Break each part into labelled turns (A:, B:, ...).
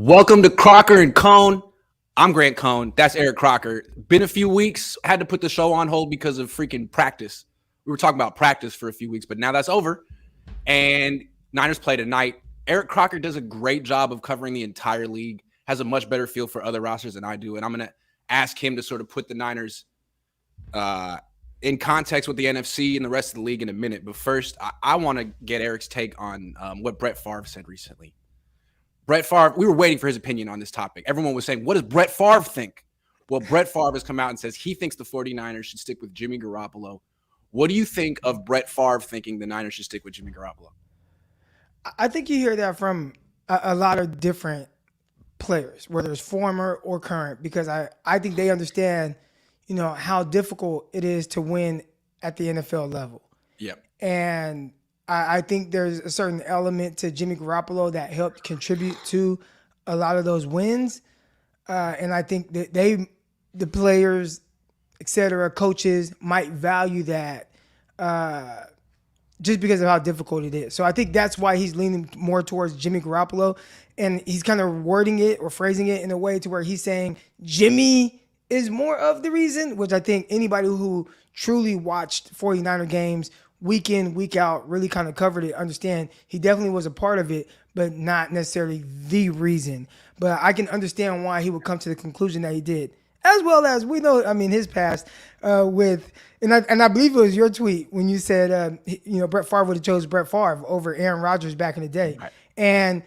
A: Welcome to Crocker and Cohn. I'm Grant Cohn. That's Eric Crocker. Been a few weeks. Had to put the show on hold because of freaking practice. We were talking about practice for a few weeks, but now that's over. And Niners play tonight. Eric Crocker does a great job of covering the entire league, has a much better feel for other rosters than I do. And I'm going to ask him to sort of put the Niners in context with the NFC and the rest of the league in a minute. But first, I want to get Eric's take on what Brett Favre said recently. Brett Favre, we were waiting for his opinion on this topic. Everyone was saying, what does Brett Favre think? Well, Brett Favre has come out and says he thinks the 49ers should stick with Jimmy Garoppolo. What do you think of Brett Favre thinking the Niners should stick with Jimmy Garoppolo?
B: I think you hear that from a lot of different players, whether it's former or current, because I think they understand, how difficult it is to win at the NFL level.
A: Yep.
B: And I think there's a certain element to Jimmy Garoppolo that helped contribute to a lot of those wins. And I think that the players, et cetera, coaches might value that just because of how difficult it is. So I think that's why he's leaning more towards Jimmy Garoppolo. And he's kind of wording it or phrasing it in a way to where he's saying Jimmy is more of the reason, which I think anybody who truly watched 49er games week in, week out, really kind of covered it, understand he definitely was a part of it, but not necessarily the reason. But I can understand why he would come to the conclusion that he did. As well as we know, his past with, and I believe it was your tweet when you said, Brett Favre would have chose Brett Favre over Aaron Rodgers back in the day. Right. And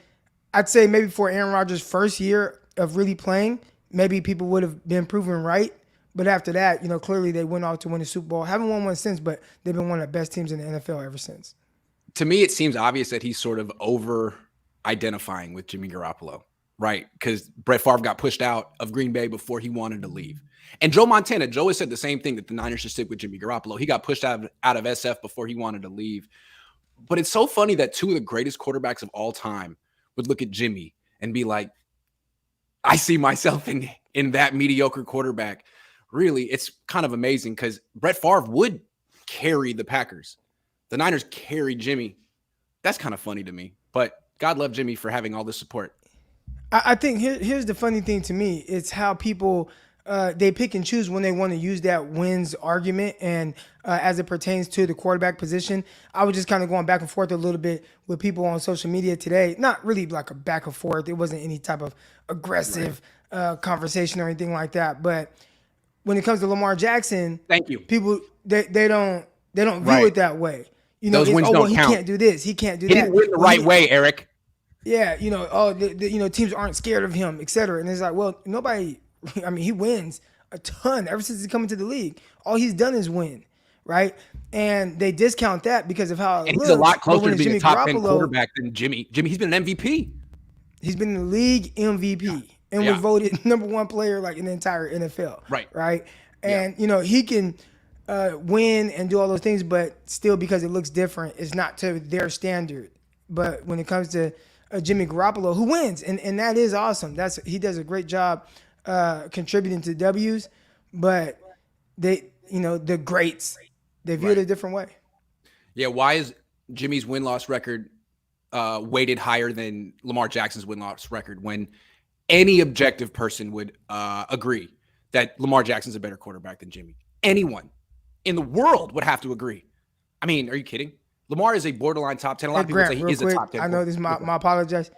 B: I'd say maybe for Aaron Rodgers' first year of really playing, maybe people would have been proven right. But after that, clearly they went off to win the Super Bowl. Haven't won one since, but they've been one of the best teams in the NFL ever since.
A: To me, it seems obvious that he's sort of over-identifying with Jimmy Garoppolo, right? Because Brett Favre got pushed out of Green Bay before he wanted to leave. And Joe has said the same thing, that the Niners should stick with Jimmy Garoppolo. He got pushed out of SF before he wanted to leave. But it's so funny that two of the greatest quarterbacks of all time would look at Jimmy and be like, I see myself in that mediocre quarterback. Really, it's kind of amazing because Brett Favre would carry the Packers. The Niners carried Jimmy. That's kind of funny to me. But God love Jimmy for having all this support.
B: I think here's the funny thing to me. It's how people, they pick and choose when they want to use that wins argument. And as it pertains to the quarterback position, I was just kind of going back and forth a little bit with people on social media today. Not really like a back and forth. It wasn't any type of aggressive conversation or anything like that. But when it comes to Lamar Jackson,
A: thank you.
B: People they don't view it that way.
A: Those wins don't count.
B: He can't do this. He can't do that.
A: He didn't win the right way, Eric.
B: Yeah, teams aren't scared of him, et cetera. And it's like, well, nobody. He wins a ton ever since he's come into the league. All he's done is win, right? And they discount that because of how
A: he's a lot closer to being a top 10 quarterback than Jimmy. He's been an MVP.
B: He's been the league MVP. And was voted number one player in the entire NFL. Right. And, he can win and do all those things, but still because it looks different, it's not to their standard. But when it comes to Jimmy Garoppolo, who wins, and that is awesome. He does a great job contributing to W's, but they, the greats, they view it a different way.
A: Yeah, why is Jimmy's win-loss record weighted higher than Lamar Jackson's win-loss record when any objective person would agree that Lamar Jackson's a better quarterback than Jimmy? Anyone in the world would have to agree. Are you kidding? Lamar is a borderline top 10. A lot of people say he is a top 10.
B: I know this is my apologies.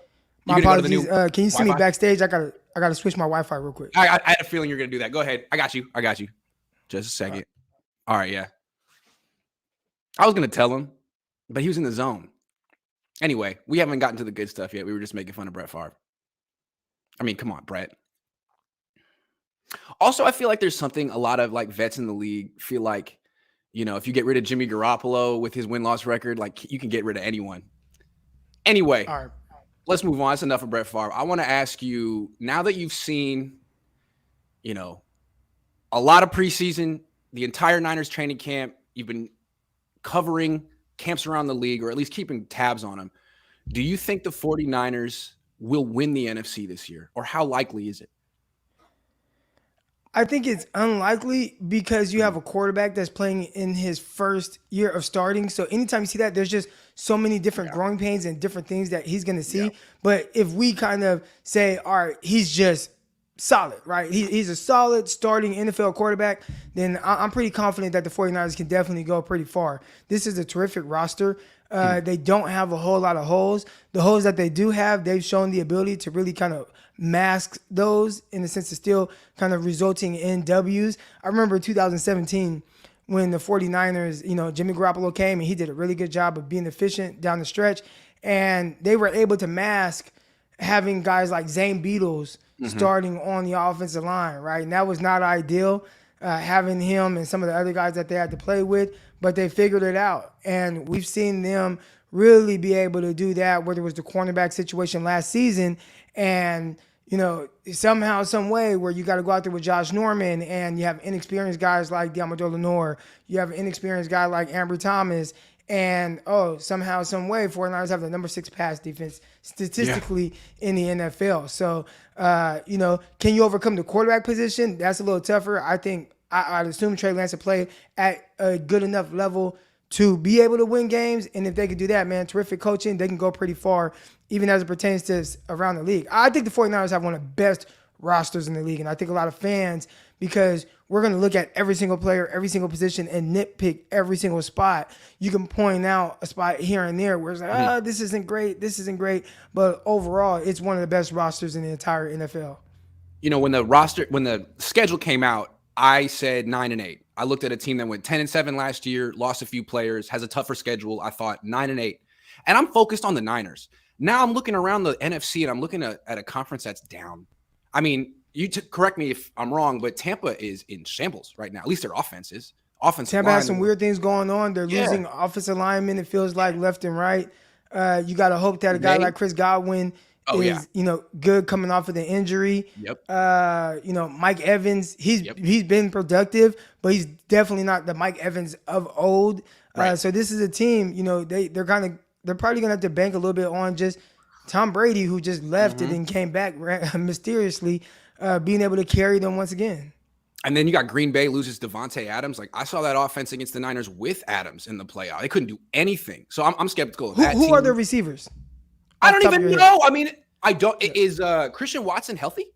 B: My apologies. Can you see me backstage? I gotta switch my Wi-Fi real quick.
A: I had a feeling you're gonna do that. Go ahead. I got you. Just a second. All right, yeah. I was gonna tell him, but he was in the zone. Anyway, we haven't gotten to the good stuff yet. We were just making fun of Brett Favre. Come on, Brett. Also, I feel like there's something a lot of vets in the league feel like, if you get rid of Jimmy Garoppolo with his win-loss record, you can get rid of anyone. Anyway,
B: all right.
A: Let's move on. That's enough of Brett Favre. I want to ask you, now that you've seen, a lot of preseason, the entire Niners training camp, you've been covering camps around the league, or at least keeping tabs on them. Do you think the 49ers will win the NFC this year, or how likely is it?
B: I think it's unlikely because you have a quarterback that's playing in his first year of starting. So anytime you see that, there's just so many different growing pains and different things that he's going to see. But if we kind of say, all right, he's just solid, right? He's a solid starting NFL quarterback, then I'm pretty confident that the 49ers can definitely go pretty far. This is a terrific roster. They don't have a whole lot of holes. The holes that they do have, they've shown the ability to really kind of mask those in the sense of still kind of resulting in W's. I remember 2017 when the 49ers, Jimmy Garoppolo came and he did a really good job of being efficient down the stretch. And they were able to mask having guys like Zane Beatles starting on the offensive line, right? And that was not ideal, having him and some of the other guys that they had to play with, but they figured it out. And we've seen them really be able to do that, whether it was the cornerback situation last season and, somehow, some way where you got to go out there with Josh Norman and you have inexperienced guys like Diamador Lenore, you have an inexperienced guy like Ambry Thomas, and somehow, some way, 49ers have the number 6 pass defense statistically in the NFL. So, can you overcome the quarterback position? That's a little tougher. I think I'd assume Trey Lance will play at a good enough level to be able to win games. And if they could do that, man, terrific coaching, they can go pretty far, even as it pertains to around the league. I think the 49ers have one of the best rosters in the league. And I think a lot of fans, because we're going to look at every single player, every single position, and nitpick every single spot. You can point out a spot here and there where it's like, this isn't great, this isn't great. But overall, it's one of the best rosters in the entire NFL.
A: When the schedule came out, I said 9-8. I looked at a team that went 10-7 last year, lost a few players, has a tougher schedule. I thought 9-8. And I'm focused on the Niners. Now I'm looking around the NFC and I'm looking at a conference that's down. I mean, correct me if I'm wrong, but Tampa is in shambles right now. At least their offense is.
B: Tampa has some weird things going on. They're losing offensive linemen, it feels like, left and right. You got to hope that a guy like Chris Godwin is good coming off of the injury. Mike Evans, he's been productive, but he's definitely not the Mike Evans of old. So this is a team, they're probably gonna have to bank a little bit on just Tom Brady, who just left it and came back mysteriously, being able to carry them once again.
A: And then you got Green Bay loses Devontae Adams. Like, I saw that offense against the Niners with Adams in the playoff. They couldn't do anything. So I'm skeptical of that.
B: Who are their receivers?
A: I don't even know. I mean, I don't. Is Christian Watson healthy?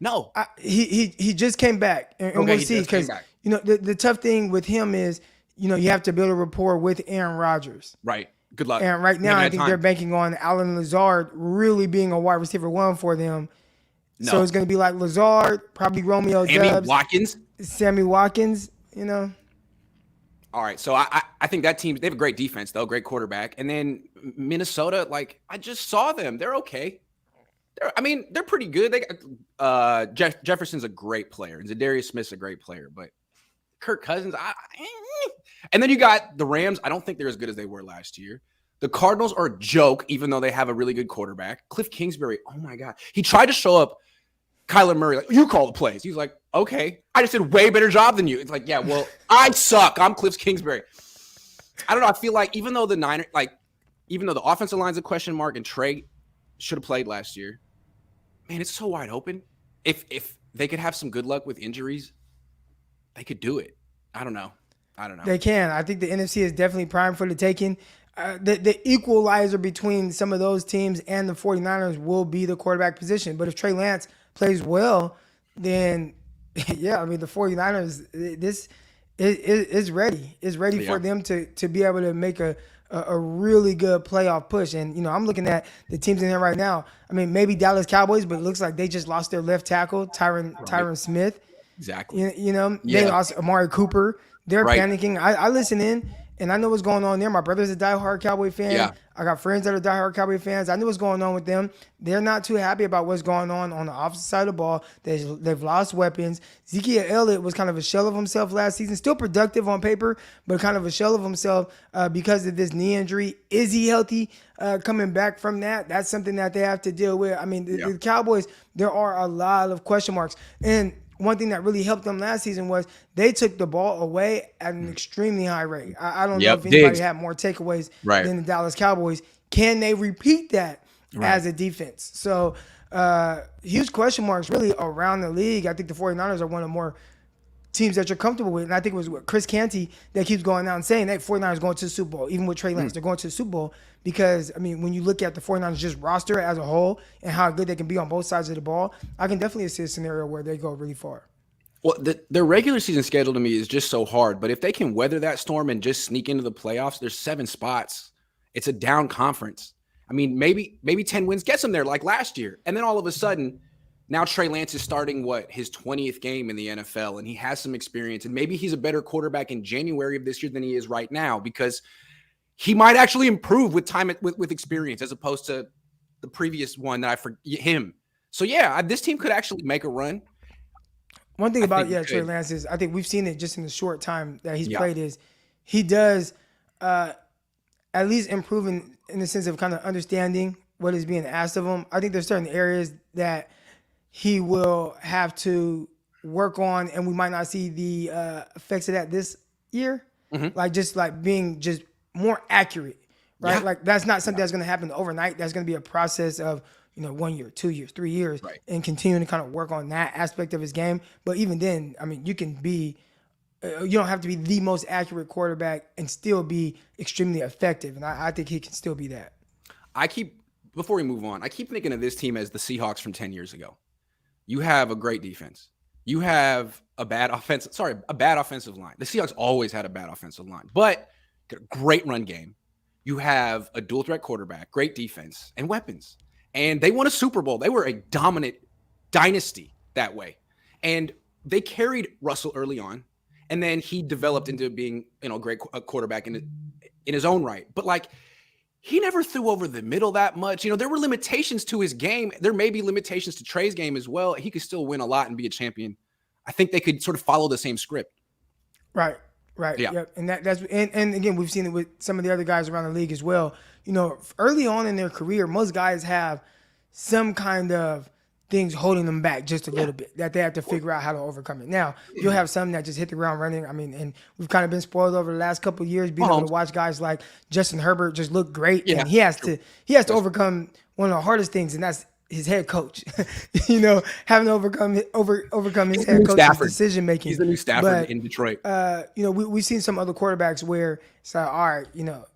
A: No.
B: He just came back, and we'll see, because the tough thing with him is you have to build a rapport with Aaron Rodgers.
A: Right. Good luck.
B: And right now, I think they're banking on Allen Lazard really being a wide receiver one for them. No. So it's going to be like Lazard, probably Romeo Doubs, Sammy Watkins.
A: All right, so I think that team, they have a great defense, though, great quarterback. And then Minnesota, I just saw them. They're okay. They're pretty good. They got Jefferson's a great player, and Zadarius Smith's a great player, but Kirk Cousins, and then you got the Rams. I don't think they're as good as they were last year. The Cardinals are a joke, even though they have a really good quarterback. Cliff Kingsbury, oh my God. He tried to show up Kyler Murray, like, you call the plays. He's like, okay, I just did a way better job than you. It's like, yeah, well, I suck. I'm Cliff Kingsbury. I don't know. I feel like even though the offensive line's a question mark and Trey should have played last year, man, it's so wide open. If they could have some good luck with injuries, they could do it. I don't know.
B: They can. I think the NFC is definitely primed for the taking. The equalizer between some of those teams and the 49ers will be the quarterback position. But if Trey Lance plays well, then, the 49ers, this is ready. It's ready for them to be able to make a really good playoff push. And, I'm looking at the teams in there right now. Maybe Dallas Cowboys, but it looks like they just lost their left tackle, Tyron Smith.
A: Exactly.
B: They lost Amari Cooper. They're panicking. I listen in, and I know what's going on there. My brother's a diehard Cowboy fan. Yeah. I got friends that are diehard Cowboy fans. I know what's going on with them. They're not too happy about what's going on the opposite side of the ball. They've lost weapons. Ezekiel Elliott was kind of a shell of himself last season. Still productive on paper, but kind of a shell of himself because of this knee injury. Is he healthy coming back from that? That's something that they have to deal with. The Cowboys, there are a lot of question marks. And one thing that really helped them last season was they took the ball away at an extremely high rate. I don't know if anybody had more takeaways than the Dallas Cowboys. Can they repeat that as a defense? So Huge question marks really around the league. I think the 49ers are one of the more teams that you're comfortable with. And I think it was Chris Canty that keeps going out and saying that 49ers going to the Super Bowl, even with Trey Lance. They're going to the Super Bowl because, I mean, when you look at the 49ers just roster as a whole and how good they can be on both sides of the ball, I can definitely see a scenario where they go really far.
A: Well, their regular season schedule to me is just so hard. But if they can weather that storm and just sneak into the playoffs, there's 7 spots. It's a down conference. I mean, maybe 10 wins gets them there like last year. And then all of a sudden, now Trey Lance is starting his 20th game in the NFL, and he has some experience. And maybe he's a better quarterback in January of this year than he is right now because he might actually improve with time with experience as opposed to the previous one that I forget him. So yeah, this team could actually make a run.
B: One thing about Trey Lance is I think we've seen it just in the short time that he's played is he does at least improve in the sense of kind of understanding what is being asked of him. I think there's certain areas that he will have to work on, and we might not see the effects of that this year. Like just like being just more accurate, right? Yeah. Like that's not something that's going to happen overnight. That's going to be a process of 1 year, 2 years, 3 years, and continuing to kind of work on that aspect of his game. But even then, I mean, you can be, you don't have to be the most accurate quarterback and still be extremely effective. And I think he can still be that.
A: Before we move on, I keep thinking of this team as the Seahawks from 10 years ago. You have a great defense. You have a bad offensive line. The Seahawks always had a bad offensive line, but got a great run game. You have a dual threat quarterback, great defense, and weapons. And they won a Super Bowl. They were a dominant dynasty that way. And they carried Russell early on. And then he developed into being, a great quarterback in his own right. But he never threw over the middle that much. There were limitations to his game. There may be limitations to Trey's game as well. He could still win a lot and be a champion. I think they could sort of follow the same script.
B: Right. Yeah. Yep. And that's again, we've seen it with some of the other guys around the league as well. Early on in their career, most guys have some kind of things holding them back just a little bit that they have to figure out how to overcome it. Now, you'll have some that just hit the ground running. I mean, and we've kind of been spoiled over the last couple of years being able to watch guys like Justin Herbert just look great. Yeah. And he has to overcome one of the hardest things, and that's his head coach. Having to overcome his head coach's decision making.
A: He's the new Stafford in Detroit.
B: We've seen some other quarterbacks where it's like, all right,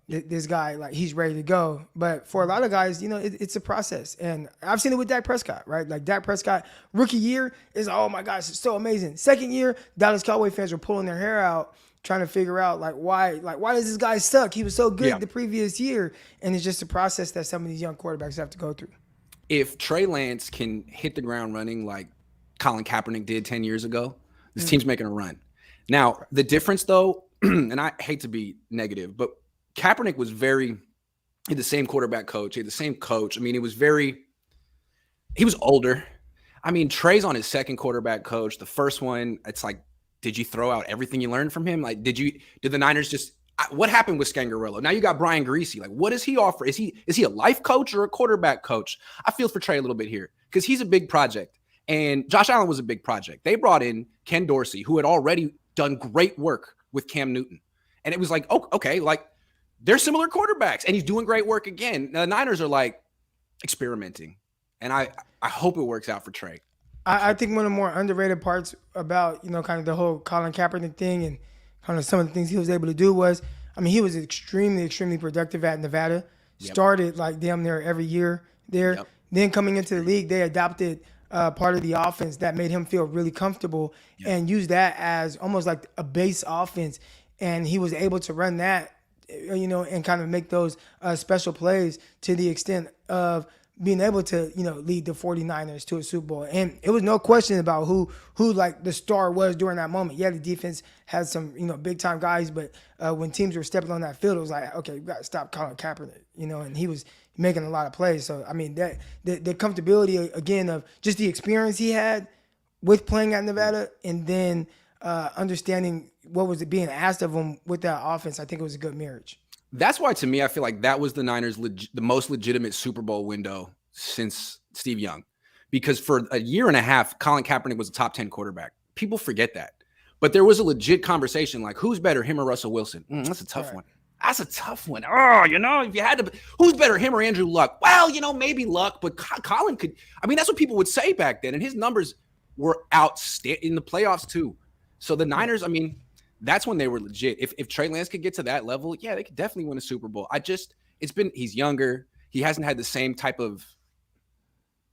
B: this guy, like, he's ready to go. But for a lot of guys, it's a process. And I've seen it with Dak Prescott, right? Like Dak Prescott, rookie year is, oh my gosh, it's so amazing. Second year, Dallas Cowboy fans were pulling their hair out trying to figure out why does this guy suck? He was so good the previous year. And it's just a process that some of these young quarterbacks have to go through.
A: If Trey Lance can hit the ground running like Colin Kaepernick did 10 years ago, this team's making a run. Now, the difference, though, and I hate to be negative, but Kaepernick was he had the same quarterback coach. He had the same coach. I mean, he was older. I mean, Trey's on his second quarterback coach. The first one, it's like, did you throw out everything you learned from him? Like, did the Niners just – what happened with Scangarello? Now you got Brian Greasy. Like, what does he offer? Is he a life coach or a quarterback coach? I feel for Trey a little bit here because he's a big project. And Josh Allen was a big project. They brought in Ken Dorsey, who had already done great work with Cam Newton. And it was like, oh, okay, like they're similar quarterbacks. And he's doing great work again. Now, the Niners are like experimenting. And I hope it works out for Trey.
B: I think one of the more underrated parts about, kind of the whole Colin Kaepernick thing and kind of some of the things he was able to do was, I mean, he was extremely, extremely productive at Nevada. Started like damn near every year there. Then coming into the league, they adopted part of the offense that made him feel really comfortable and used that as almost like a base offense. And he was able to run that, and kind of make those special plays to the extent of being able to, lead the 49ers to a Super Bowl. And it was no question about who like the star was during that moment. Yeah, the defense had some, big time guys, but when teams were stepping on that field, it was like, okay, you got to stop Colin Kaepernick, and he was making a lot of plays. So, I mean, that the comfortability, again, of just the experience he had with playing at Nevada and then understanding what was being asked of him with that offense, I think it was a good marriage.
A: That's why, to me, I feel like that was the Niners' the most legitimate Super Bowl window since Steve Young. Because for a year and a half, Colin Kaepernick was a top 10 quarterback. People forget that. But there was a legit conversation like, who's better, him or Russell Wilson? That's a tough one. That's a tough one. Oh, if you had to, who's better, him or Andrew Luck? Well, maybe Luck, but Colin could. I mean, that's what people would say back then, and his numbers were outstanding in the playoffs too. So the Niners, I mean, that's when they were legit. If Trey Lance could get to that level, yeah, they could definitely win a Super Bowl. He's younger. He hasn't had the same type of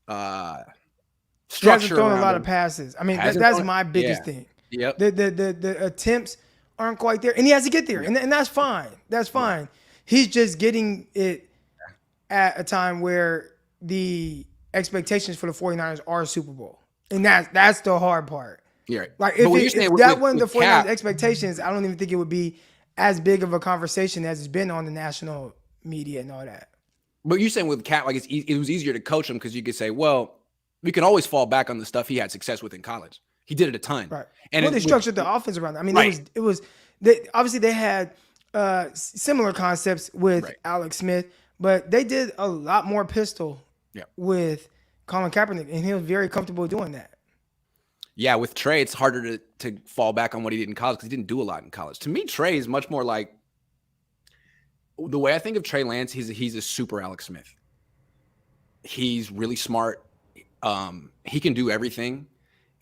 A: structure.
B: He hasn't thrown a lot of passes. I mean, that's my biggest thing.
A: Yep.
B: The attempts aren't quite there, and he has to get there, and that's fine. That's fine. He's just getting it at a time where the expectations for the 49ers are Super Bowl, and that's the hard part.
A: Yeah, right.
B: Like if that wasn't the 49ers expectations, I don't even think it would be as big of a conversation as it's been on the national media and all that.
A: But you're saying with Cap, like it was easier to coach him because you could say, well, we can always fall back on the stuff he had success with in college. He did it a ton.
B: Right. And they structured the offense around that. I mean, obviously they had similar concepts with Alex Smith, but they did a lot more pistol with Colin Kaepernick, and he was very comfortable doing that. Yeah,
A: with Trey, it's harder to fall back on what he did in college because he didn't do a lot in college. To me, Trey is much more like the way I think of Trey Lance. He's a super Alex Smith. He's really smart. He can do everything,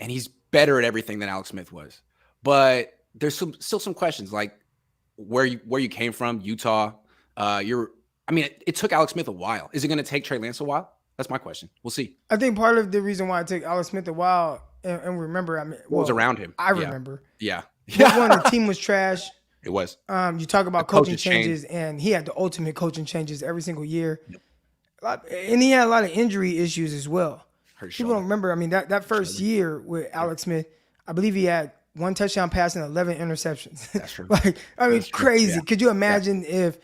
A: and he's better at everything than Alex Smith was. But there's still some questions like where you came from, Utah. It took Alex Smith a while. Is it going to take Trey Lance a while? That's my question. We'll see.
B: I think part of the reason why it took Alex Smith a while, and remember,
A: what was around him?
B: I remember.
A: Yeah.
B: One, the team was trash.
A: It was.
B: You talk about coaching changes, and he had the ultimate coaching changes every single year. Yep. And he had a lot of injury issues as well. People don't remember. I mean, that first year with Alex Smith, I believe he had 1 touchdown pass and 11 interceptions.
A: That's true.
B: That's crazy. Yeah. Could you imagine if,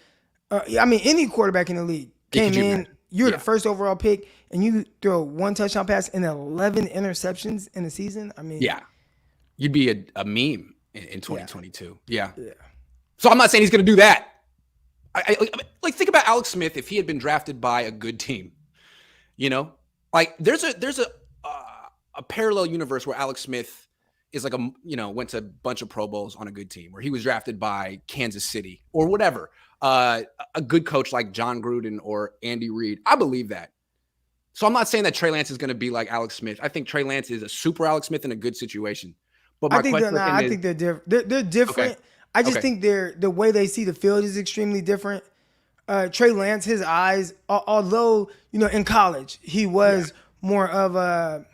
B: any quarterback in the league came in, you're the first overall pick, and you throw 1 touchdown pass and 11 interceptions in a season? I mean,
A: you'd be a meme in 2022. Yeah. So I'm not saying he's going to do that. I think about Alex Smith if he had been drafted by a good team, Like there's a parallel universe where Alex Smith is like went to a bunch of Pro Bowls on a good team, where he was drafted by Kansas City or whatever. A good coach like John Gruden or Andy Reid. I believe that. So I'm not saying that Trey Lance is going to be like Alex Smith. I think Trey Lance is a super Alex Smith in a good situation. But
B: I think they're different. They're different. Okay. I just think the way they see the field is extremely different. Trey Lance, his eyes, although in college he was more of a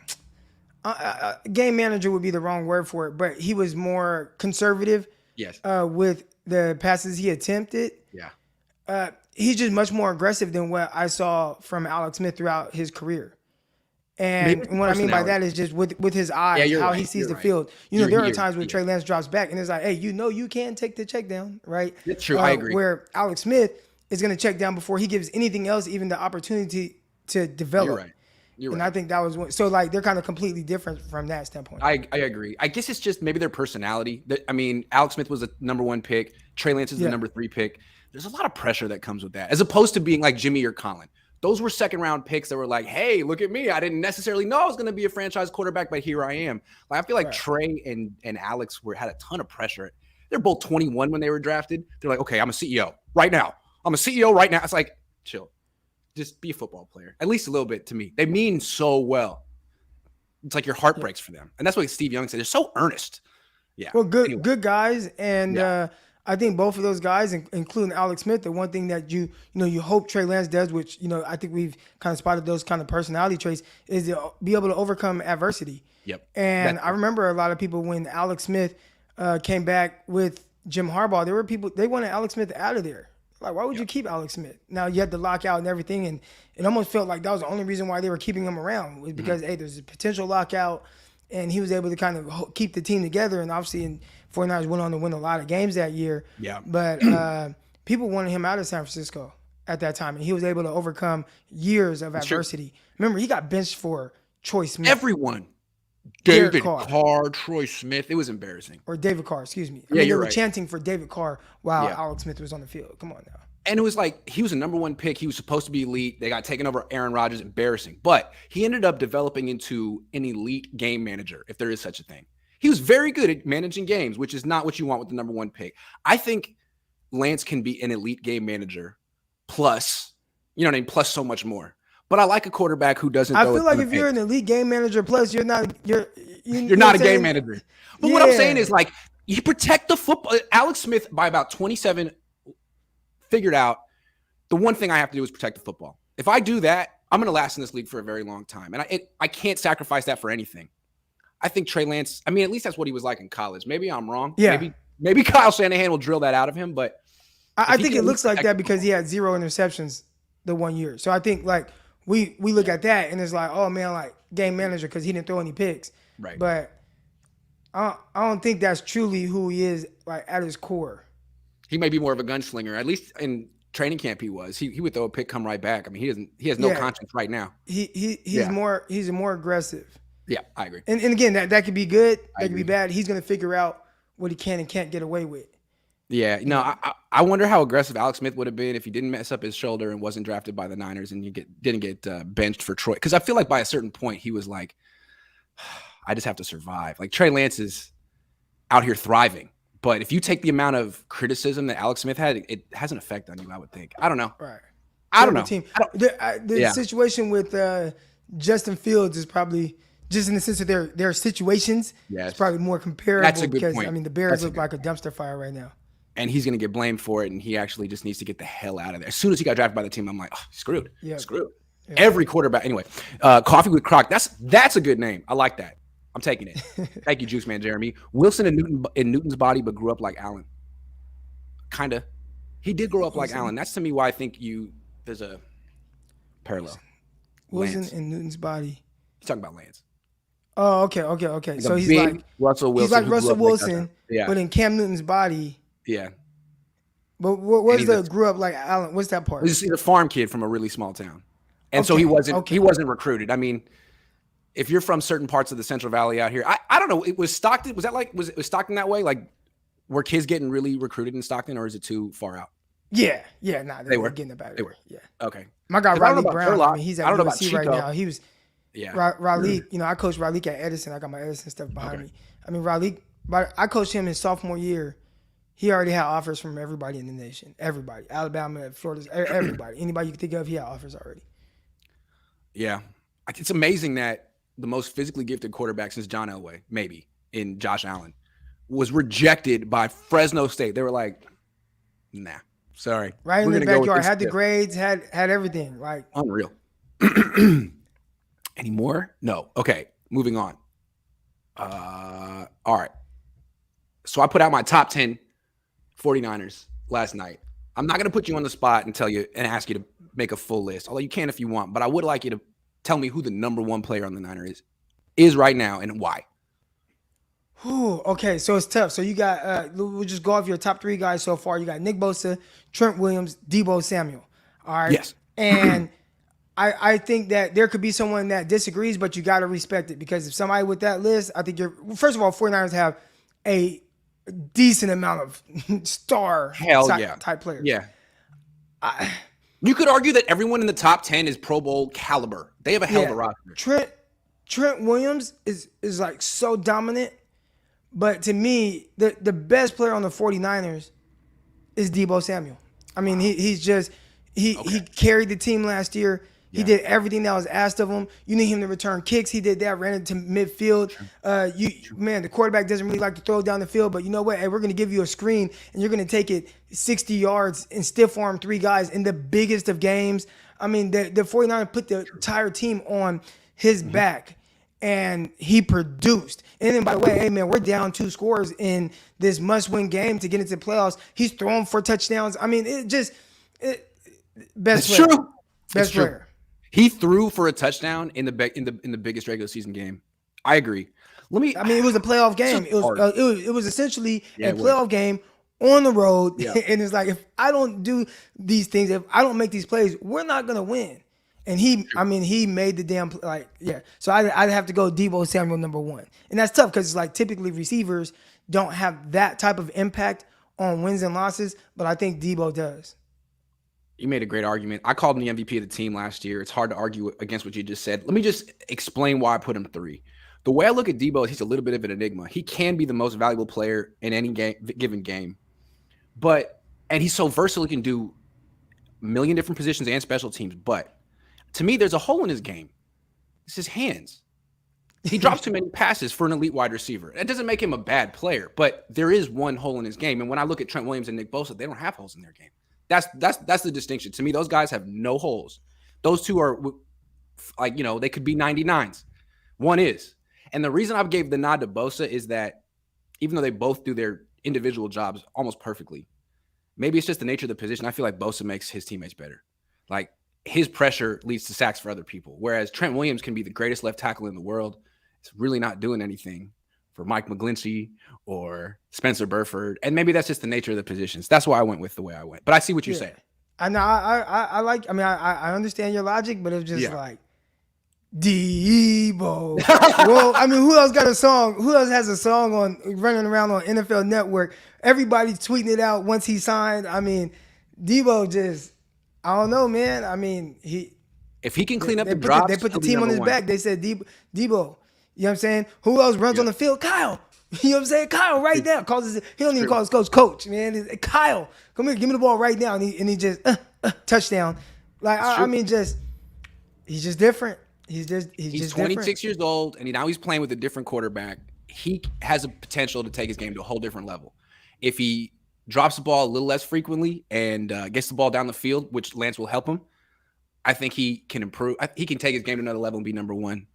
B: game manager would be the wrong word for it, but he was more conservative.
A: Yes.
B: With the passes he attempted.
A: Yeah.
B: He's just much more aggressive than what I saw from Alex Smith throughout his career. And what I mean by that is just with his eyes, how he sees the field. There are times when Trey Lance drops back and it's like, hey, you can take the check down, right?
A: That's true. I agree.
B: Where Alex Smith is going to check down before he gives anything else, even the opportunity to develop.
A: You're right.
B: And I think that was so they're kind of completely different from that standpoint.
A: I agree. I guess it's just maybe their personality. I mean, Alex Smith was the number 1 pick. Trey Lance is the number 3 pick. There's a lot of pressure that comes with that, as opposed to being like Jimmy or Colin. Those were second-round picks that were like, hey, look at me. I didn't necessarily know I was going to be a franchise quarterback, but here I am. I feel like Trey and Alex had a ton of pressure. They're both 21 when they were drafted. They're like, okay, I'm a CEO right now. I'm a CEO right now. It's like, chill. Just be a football player. At least a little bit to me. They mean so well. It's like your heart breaks for them. And that's what Steve Young said. They're so earnest. Yeah.
B: Well, good guys. And I think both of those guys, including Alex Smith, the one thing that you hope Trey Lance does, which, I think we've kind of spotted those kind of personality traits, is to be able to overcome adversity.
A: Yep.
B: And I remember a lot of people when Alex Smith came back with Jim Harbaugh, there were people, they wanted Alex Smith out of there. Like, why would you keep Alex Smith? Now, you had the lockout and everything, and it almost felt like that was the only reason why they were keeping him around, was because, hey, there's a potential lockout, and he was able to kind of keep the team together. And obviously, 49ers went on to win a lot of games that year.
A: Yeah.
B: But people wanted him out of San Francisco at that time, and he was able to overcome years of adversity. Remember, he got benched for Troy Smith.
A: Everyone. David Carr, Troy Smith. It was embarrassing.
B: Or David Carr, excuse me.
A: They were
B: chanting for David Carr while Alex Smith was on the field. Come on now.
A: And it was like, he was a number 1 pick. He was supposed to be elite. They got taken over Aaron Rodgers. Embarrassing. But he ended up developing into an elite game manager, if there is such a thing. He was very good at managing games, which is not what you want with the number 1 pick. I think Lance can be an elite game manager plus, you know what I mean, plus so much more. But I like a quarterback who doesn't.
B: I feel like if you're an elite game manager, plus you're not
A: a game manager. But what I'm saying is, like, you protect the football. Alex Smith, by about 27, figured out the one thing I have to do is protect the football. If I do that, I'm going to last in this league for a very long time, and I can't sacrifice that for anything. I think Trey Lance. I mean, at least that's what he was like in college. Maybe I'm wrong.
B: Yeah.
A: Maybe Kyle Shanahan will drill that out of him, but
B: I think it looks like that because he had 0 interceptions the 1 year. So I think like we look at that and it's like, oh man, like game manager because he didn't throw any picks.
A: Right.
B: But I don't think that's truly who he is like at his core.
A: He may be more of a gunslinger. At least in training camp he was. He would throw a pick, come right back. I mean, he has no conscience right now.
B: He's more aggressive.
A: Yeah, I agree.
B: And again, that could be good, that could be bad. He's gonna figure out what he can and can't get away with.
A: Yeah, no, I wonder how aggressive Alex Smith would have been if he didn't mess up his shoulder and wasn't drafted by the Niners and didn't get benched for Troy. Because I feel like by a certain point he was like, I just have to survive. Like Trey Lance is out here thriving, but if you take the amount of criticism that Alex Smith had, it has an effect on you. I would think. I don't know.
B: Right.
A: I don't know.
B: The situation with Justin Fields is probably. Just in the sense of their situations, it's probably more comparable.
A: That's a good
B: because
A: point.
B: I mean the Bears look like a dumpster fire right now.
A: And he's going to get blamed for it, and he actually just needs to get the hell out of there. As soon as he got drafted by the team, I'm like, oh, screwed. Yeah. Screwed. Yeah. Every quarterback. Anyway, Coffee with Croc. That's a good name. I like that. I'm taking it. Thank you, Juice Man Jeremy. Wilson in Newton's body, but grew up like Allen. Kind of. He did grow up like Allen. That's to me why I think there's a parallel.
B: Wilson in Newton's body.
A: He's talking about Lance.
B: Oh, okay.
A: Like
B: so he's like
A: Russell Wilson.
B: He's like Russell Wilson, but in Cam Newton's body.
A: Yeah.
B: But what's the grew up like Allen? What's that part?
A: He's a farm kid from a really small town, and so he wasn't recruited. I mean, if you're from certain parts of the Central Valley out here, I don't know. It was Stockton. Was that like was Stockton that way? Like, were kids getting really recruited in Stockton, or is it too far out?
B: Yeah. Nah, they were getting about it.
A: They were.
B: Yeah.
A: Okay.
B: My guy Riley Brown. I mean, he's at USC right now. He was.
A: Yeah.
B: Raleigh, I coached Raleigh at Edison. I got my Edison stuff behind me. I mean, Raleigh, I coached him his sophomore year. He already had offers from everybody in the nation. Everybody. Alabama, Florida, everybody. Anybody you can think of, he had offers already.
A: Yeah. It's amazing that the most physically gifted quarterback since John Elway, maybe, in Josh Allen, was rejected by Fresno State. They were like, nah, sorry.
B: Right in the backyard. Had the grades, had everything. Like
A: unreal. Any more? No. Okay, moving on. All right. So I put out my top 10 49ers last night. I'm not going to put you on the spot and tell you and ask you to make a full list, although you can if you want, but I would like you to tell me who the number one player on the Niners is right now and why.
B: Okay, so it's tough. So you got, we'll just go off your top 3 guys so far. You got Nick Bosa, Trent Williams, Deebo Samuel. All right.
A: Yes.
B: And I think that there could be someone that disagrees, but you got to respect it because if somebody with that list, I think first of all, 49ers have a decent amount of star type players.
A: Yeah. You could argue that everyone in the top 10 is Pro Bowl caliber. They have a hell of a roster.
B: Trent Williams is like so dominant, but to me, the best player on the 49ers is Deebo Samuel. I mean, he carried the team last year. He did everything that was asked of him. You need him to return kicks. He did that, ran into midfield. The quarterback doesn't really like to throw down the field, but you know what? Hey, we're going to give you a screen, and you're going to take it 60 yards and stiff arm 3 guys in the biggest of games. I mean, the 49ers put the entire team on his back, and he produced. And then, by the way, hey, man, we're down 2 scores in this must-win game to get into the playoffs. He's throwing for touchdowns. I mean, best player.
A: True.
B: Best player.
A: He threw for a touchdown in the biggest regular season game. I agree.
B: It was a playoff game. It was essentially a playoff game on the road. Yeah. And it's like, if I don't do these things, if I don't make these plays, we're not gonna win. And he made the damn So I'd have to go Deebo Samuel number 1, and that's tough because it's like typically receivers don't have that type of impact on wins and losses, but I think Deebo does.
A: You made a great argument. I called him the MVP of the team last year. It's hard to argue against what you just said. Let me just explain why I put him 3. The way I look at Deebo is he's a little bit of an enigma. He can be the most valuable player in any given game. But and he's so versatile. He can do a million different positions and special teams. But to me, there's a hole in his game. It's his hands. He drops too many passes for an elite wide receiver. That doesn't make him a bad player, but there is one hole in his game. And when I look at Trent Williams and Nick Bosa, they don't have holes in their game. That's the distinction. To me, those guys have no holes. Those two are like, they could be 99s. One is. And the reason I gave the nod to Bosa is that even though they both do their individual jobs almost perfectly, maybe it's just the nature of the position. I feel like Bosa makes his teammates better. Like, his pressure leads to sacks for other people, whereas Trent Williams can be the greatest left tackle in the world. It's really not doing anything for Mike Mcglinchey or Spencer Burford. And maybe that's just the nature of the positions. That's why I went with the way I went. But I see what you're saying.
B: I know. I understand your logic, but it's just like Debo. Well, I mean, who else got a song? Who else has a song on running around on NFL Network? Everybody's tweeting it out once he signed. I mean, Debo just, I don't know, man. I mean,
A: if he can clean up the drops,
B: they put the team on his back. They said Debo. You know what I'm saying? Who else runs on the field? Kyle. You know what I'm saying? Kyle right now. He don't even call his coach, man. Kyle, come here, give me the ball right now. And he just, touchdown. Like, I mean, he's just different. He's just
A: 26
B: different.
A: years old, and now he's playing with a different quarterback. He has a potential to take his game to a whole different level. If he drops the ball a little less frequently and gets the ball down the field, which Lance will help him, I think he can improve. He can take his game to another level and be number one.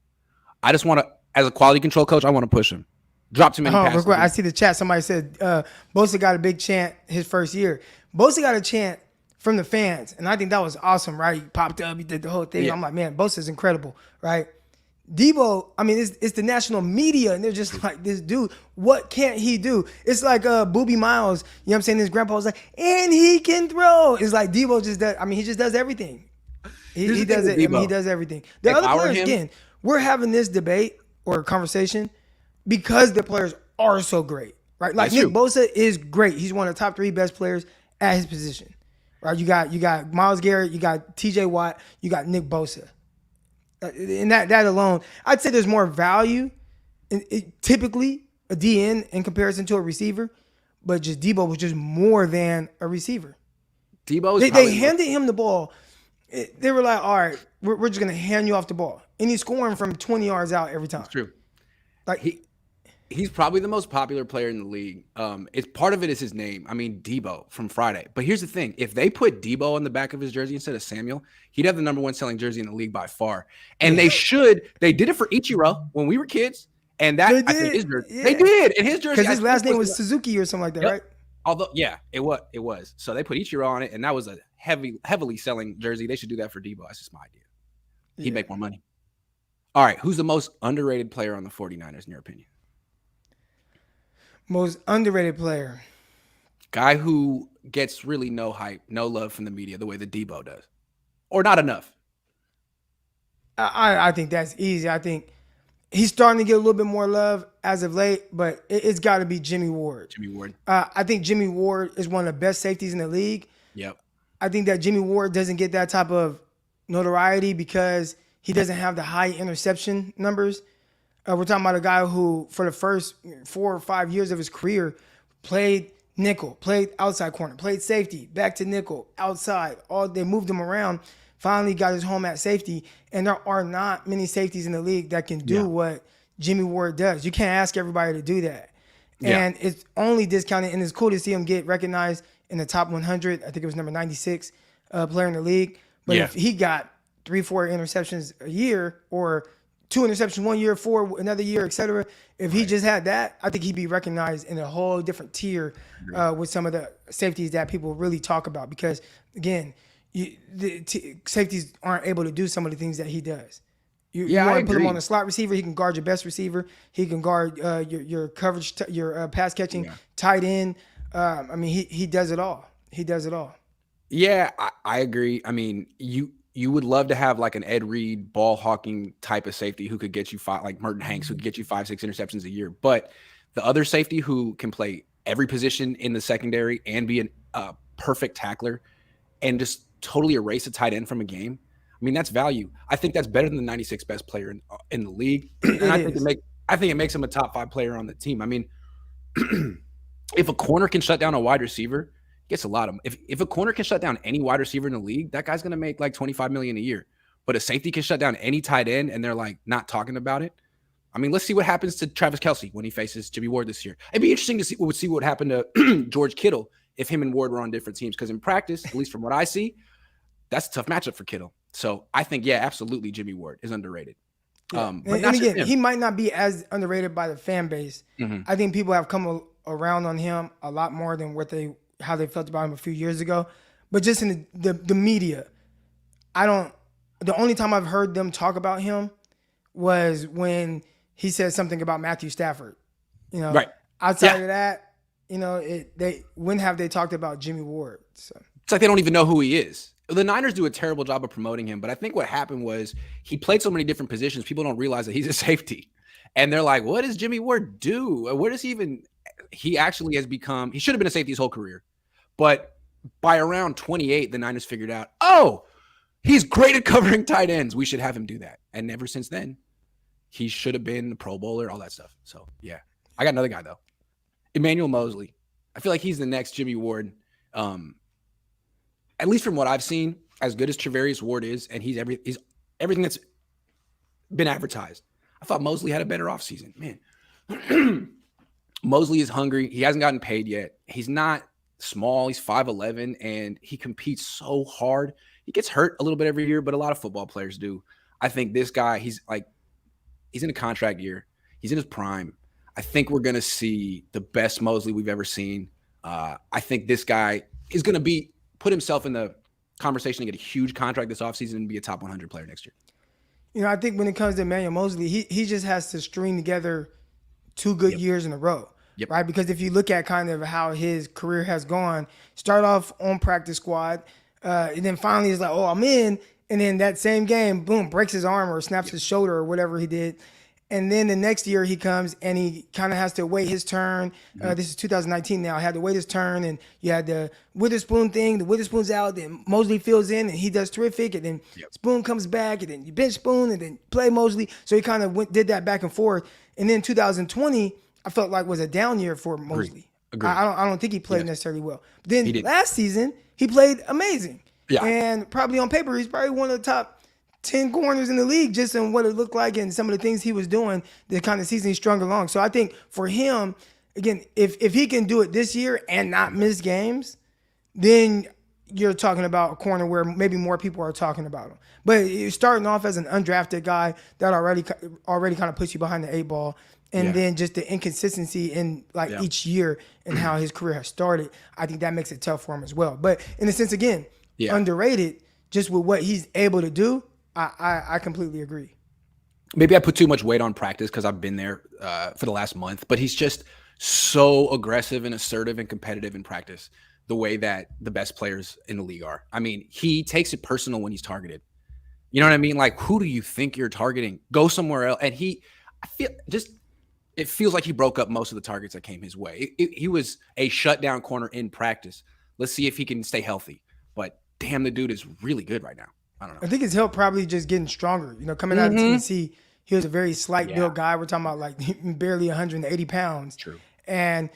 A: I just want to, as a quality control coach, I want to push him. Drop too many passes.
B: I see the chat. Somebody said Bosa got a big chant his first year. Bosa got a chant from the fans, and I think that was awesome, right? He popped up, he did the whole thing. Yeah. I'm like, man, Bosa's incredible, right? Debo, I mean, it's the national media, and they're just like, this dude, what can't he do? It's like Boobie Miles, you know what I'm saying? His grandpa was like, and he can throw. It's like Debo just does, I mean, he just does everything. He does it. I mean, he does everything. The other players, again, we're having this debate or conversation because the players are so great, right? Like Nick Bosa is great. He's one of the top 3 best players at his position, right? You got Myles Garrett, you got T.J. Watt, you got Nick Bosa. And that alone, I'd say there's more value typically a DN in comparison to a receiver, but just Debo was just more than a receiver. They handed him the ball. They were like, all right, we're just going to hand you off the ball. And he's scoring from 20 yards out every time.
A: It's true.
B: Like
A: he's probably the most popular player in the league. It's part of it is his name. I mean, Debo from Friday. But here's the thing. If they put Debo on the back of his jersey instead of Samuel, he'd have the number 1 selling jersey in the league by far. And they did it for Ichiro when we were kids. And that, I think his jersey, they did. And his jersey.
B: Because his last name was Suzuki or something like that, right?
A: Although, yeah, it was. So they put Ichiro on it, and that was a heavily selling jersey. They should do that for Debo. That's just my idea. He'd make more money. All right, who's the most underrated player on the 49ers in your opinion?
B: Most underrated player.
A: Guy who gets really no hype, no love from the media the way that Debo does. Or not enough.
B: I think that's easy. I think he's starting to get a little bit more love as of late, but it's got to be Jimmy Ward. I think Jimmy Ward is one of the best safeties in the league.
A: Yep.
B: I think that Jimmy Ward doesn't get that type of notoriety because he doesn't have the high interception numbers. We're talking about a guy who, for the first 4 or 5 years of his career, played nickel, played outside corner, played safety, back to nickel, outside. They moved him around. Finally got his home at safety, and there are not many safeties in the league that can do what Jimmy Ward does. You can't ask everybody to do that. And it's only discounted, and it's cool to see him get recognized in the top 100. I think it was number 96 player in the league. But if he got 3-4 interceptions a year or 2 interceptions 1 year, 4 another year, etc. If he just had that, I think he'd be recognized in a whole different tier with some of the safeties that people really talk about. Because, again, safeties aren't able to do some of the things that he does. You want to put him on a slot receiver, he can guard your best receiver. He can guard your coverage, your pass catching, tight end. I mean, he does it all. He does it all.
A: Yeah, I agree. I mean, you would love to have like an Ed Reed ball hawking type of safety who could get you like Merton Hanks, who could get you 5-6 interceptions a year. But the other safety who can play every position in the secondary and be a perfect tackler and just totally erase a tight end from a game. I mean, that's value. I think that's better than the 96th best player in the league. And I think it makes him a top 5 player on the team. I mean, if a corner can shut down a wide receiver Gets a lot of if a corner can shut down any wide receiver in the league, that guy's gonna make like $25 million a year. But a safety can shut down any tight end, and they're like not talking about it. I mean, let's see what happens to Travis Kelce when he faces Jimmy Ward this year. It'd be interesting to see what happened to George Kittle if him and Ward were on different teams. Because in practice, at least from what I see, that's a tough matchup for Kittle. So I think, yeah, absolutely, Jimmy Ward is underrated.
B: Yeah. And again, he might not be as underrated by the fan base.
A: Mm-hmm.
B: I think people have come around on him a lot more than how they felt about him a few years ago. But just in the media, the only time I've heard them talk about him was when he said something about Matthew Stafford.
A: Right.
B: Outside of that, when have they talked about Jimmy Ward? So
A: it's like they don't even know who he is. The Niners do a terrible job of promoting him, but I think what happened was he played so many different positions, people don't realize that he's a safety. And they're like, what does Jimmy Ward do? Where does he even – he actually has become – he should have been a safety his whole career. But by around 28, the Niners figured out, oh, he's great at covering tight ends. We should have him do that. And ever since then, he should have been a Pro Bowler, all that stuff. So, yeah. I got another guy, though. Emmanuel Mosley. I feel like he's the next Jimmy Ward. At least from what I've seen, as good as Travarius Ward is, and he's everything that's been advertised. I thought Mosley had a better offseason. Man, Mosley is hungry. He hasn't gotten paid yet. He's not small. He's 5'11", and he competes so hard. He gets hurt a little bit every year, but a lot of football players do. I think this guy, he's in a contract year. He's in his prime. I think we're going to see the best Mosley we've ever seen. I think this guy is going to put himself in the conversation to get a huge contract this offseason and be a top 100 player next year.
B: I think when it comes to Emmanuel Mosley, he just has to string together 2 good years in a row, right? Because if you look at kind of how his career has gone, start off on practice squad, and then finally he's like, oh, I'm in. And then that same game, boom, breaks his arm or snaps his shoulder or whatever he did. And then the next year he comes and he kind of has to wait his turn. This is 2019 now. Had to wait his turn, and you had the Witherspoon thing. The Witherspoon's out, then Mosley fills in, and he does terrific. And then Spoon comes back, and then you bench Spoon, and then play Mosley. So he kind of did that back and forth. And then 2020, I felt like was a down year for Mosley.
A: Agreed.
B: I don't think he played necessarily well. But then last season, he played amazing.
A: Yeah.
B: And probably on paper, he's probably one of the top 10 corners in the league just in what it looked like and some of the things he was doing the kind of season he strung along. So I think for him, again, if he can do it this year and not miss games, then you're talking about a corner where maybe more people are talking about him. But you're starting off as an undrafted guy that already kind of puts you behind the 8 ball. And then just the inconsistency in each year and how his career has started, I think that makes it tough for him as well. But in a sense, again, underrated just with what he's able to do. I completely agree.
A: Maybe I put too much weight on practice because I've been there for the last month, but he's just so aggressive and assertive and competitive in practice, the way that the best players in the league are. I mean, he takes it personal when he's targeted. You know what I mean? Like, who do you think you're targeting? Go somewhere else. And it feels like he broke up most of the targets that came his way. He was a shutdown corner in practice. Let's see if he can stay healthy. But damn, the dude is really good right now. I don't know.
B: I think his help probably just getting stronger. Coming out of Tennessee, he was a very slight built guy. We're talking about like barely 180 pounds.
A: True.
B: And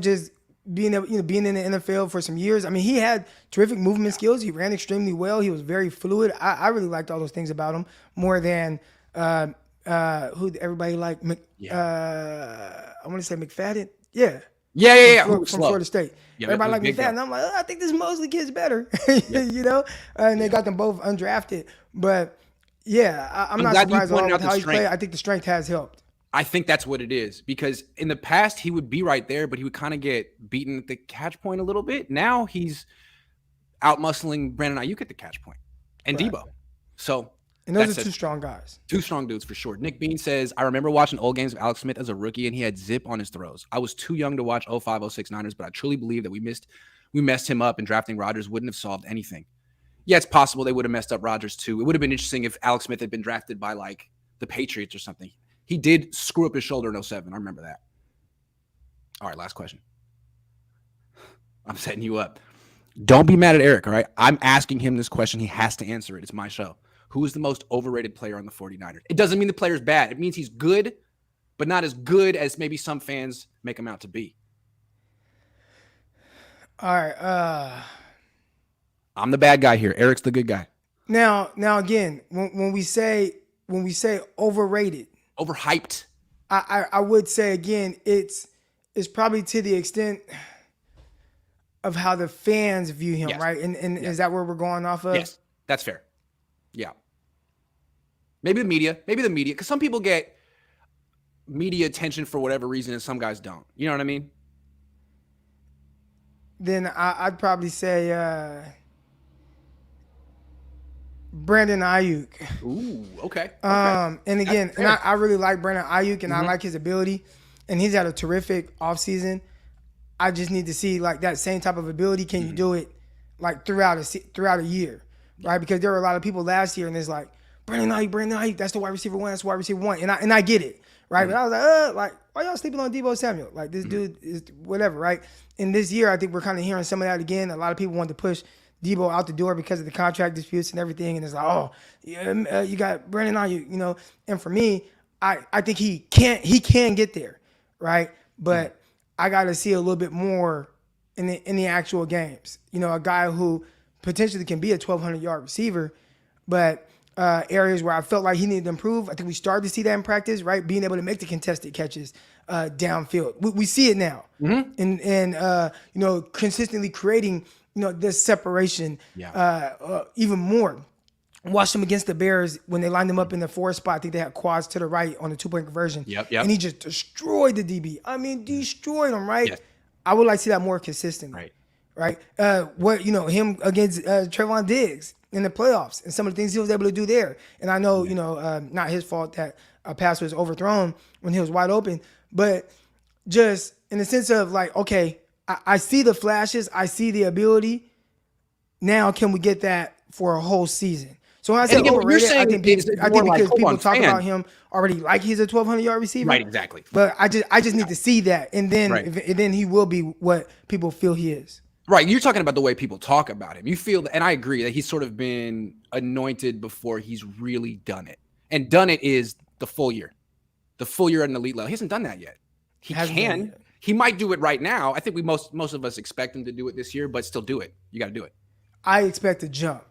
B: just being in the NFL for some years. I mean, he had terrific movement skills. He ran extremely well. He was very fluid. I really liked all those things about him more than who everybody liked. I want to say McFadden. Yeah. From Florida State. Yeah, everybody like McFadden. And I'm like, I think this Mosley kid's better, And they got them both undrafted. But I'm not surprised with how he played. I think the strength has helped.
A: I think that's what it is, because in the past he would be right there, but he would kind of get beaten at the catch point a little bit. Now he's out muscling Brandon Ayuk at the catch point and Debo. So.
B: And those are 2 strong guys.
A: 2 strong dudes for sure. Nick Bean says, I remember watching old games of Alex Smith as a rookie, and he had zip on his throws. I was too young to watch 05, 06 Niners, but I truly believe that we messed him up, and drafting Rodgers wouldn't have solved anything. Yeah, it's possible they would have messed up Rodgers too. It would have been interesting if Alex Smith had been drafted by like the Patriots or something. He did screw up his shoulder in 07. I remember that. All right, last question. I'm setting you up. Don't be mad at Eric, all right? I'm asking him this question. He has to answer it. It's my show. Who is the most overrated player on the 49ers? It doesn't mean the player's bad. It means he's good, but not as good as maybe some fans make him out to be.
B: All right.
A: I'm the bad guy here. Eric's the good guy.
B: Now again, when we say overrated,
A: Overhyped.
B: I would say again, it's probably to the extent of how the fans view him,
A: Yes.
B: right? And
A: Yes.
B: is that where we're going off of?
A: Yes, that's fair. Yeah. Maybe the media, because some people get media attention for whatever reason and some guys don't. You know what I mean?
B: Then I'd probably say Brandon Ayuk.
A: Ooh, okay.
B: And again, and I really like Brandon Ayuk, and I like his ability, and he's had a terrific offseason. I just need to see like that same type of ability. Can you do it like throughout a year, right? Because there were a lot of people last year, and it's like Brandon Ayuk, that's the wide receiver one, that's the wide receiver one, and I get it, right? But I was like, why y'all sleeping on Deebo Samuel? Like this dude is whatever, right? And this year, I think we're kind of hearing some of that again. A lot of people want to push Deebo out the door because of the contract disputes and everything, and it's like, oh, yeah, you got Brandon Ayuk, you know. And for me, I think he can get there, right? But I got to see a little bit more in the actual games. You know, a guy who potentially can be a 1,200-yard receiver, but areas where I felt like he needed to improve. I think we started to see that in practice, right? Being able to make the contested catches downfield. We see it now, and you know, consistently creating, you know, this separation even more. Watched him against the Bears when they lined him up in the 4 spot. I think they had quads to the right on the 2-point conversion.
A: Yep.
B: And he just destroyed the DB. I mean, destroyed him, right?
A: Yes.
B: I would like to see that more consistently. Right. What, you know, him against Trayvon Diggs in the playoffs and some of the things he was able to do there. And I know, you know, not his fault that a pass was overthrown when he was wide open, but just in the sense of like, okay, I see the flashes, I see the ability. Now, can we get that for a whole season? So when I say overrated, I think because people talk about him already like he's a 1,200-yard receiver.
A: Right, exactly.
B: But I just need to see that, and then then he will be what people feel he is.
A: Right, you're talking about the way people talk about him. You feel, and I agree that he's sort of been anointed before he's really done it. And done it is the full year at an elite level. He hasn't done that yet. He can. He might do it right now. I think most of us expect him to do it this year, but still do it. You got to do it.
B: I expect to jump.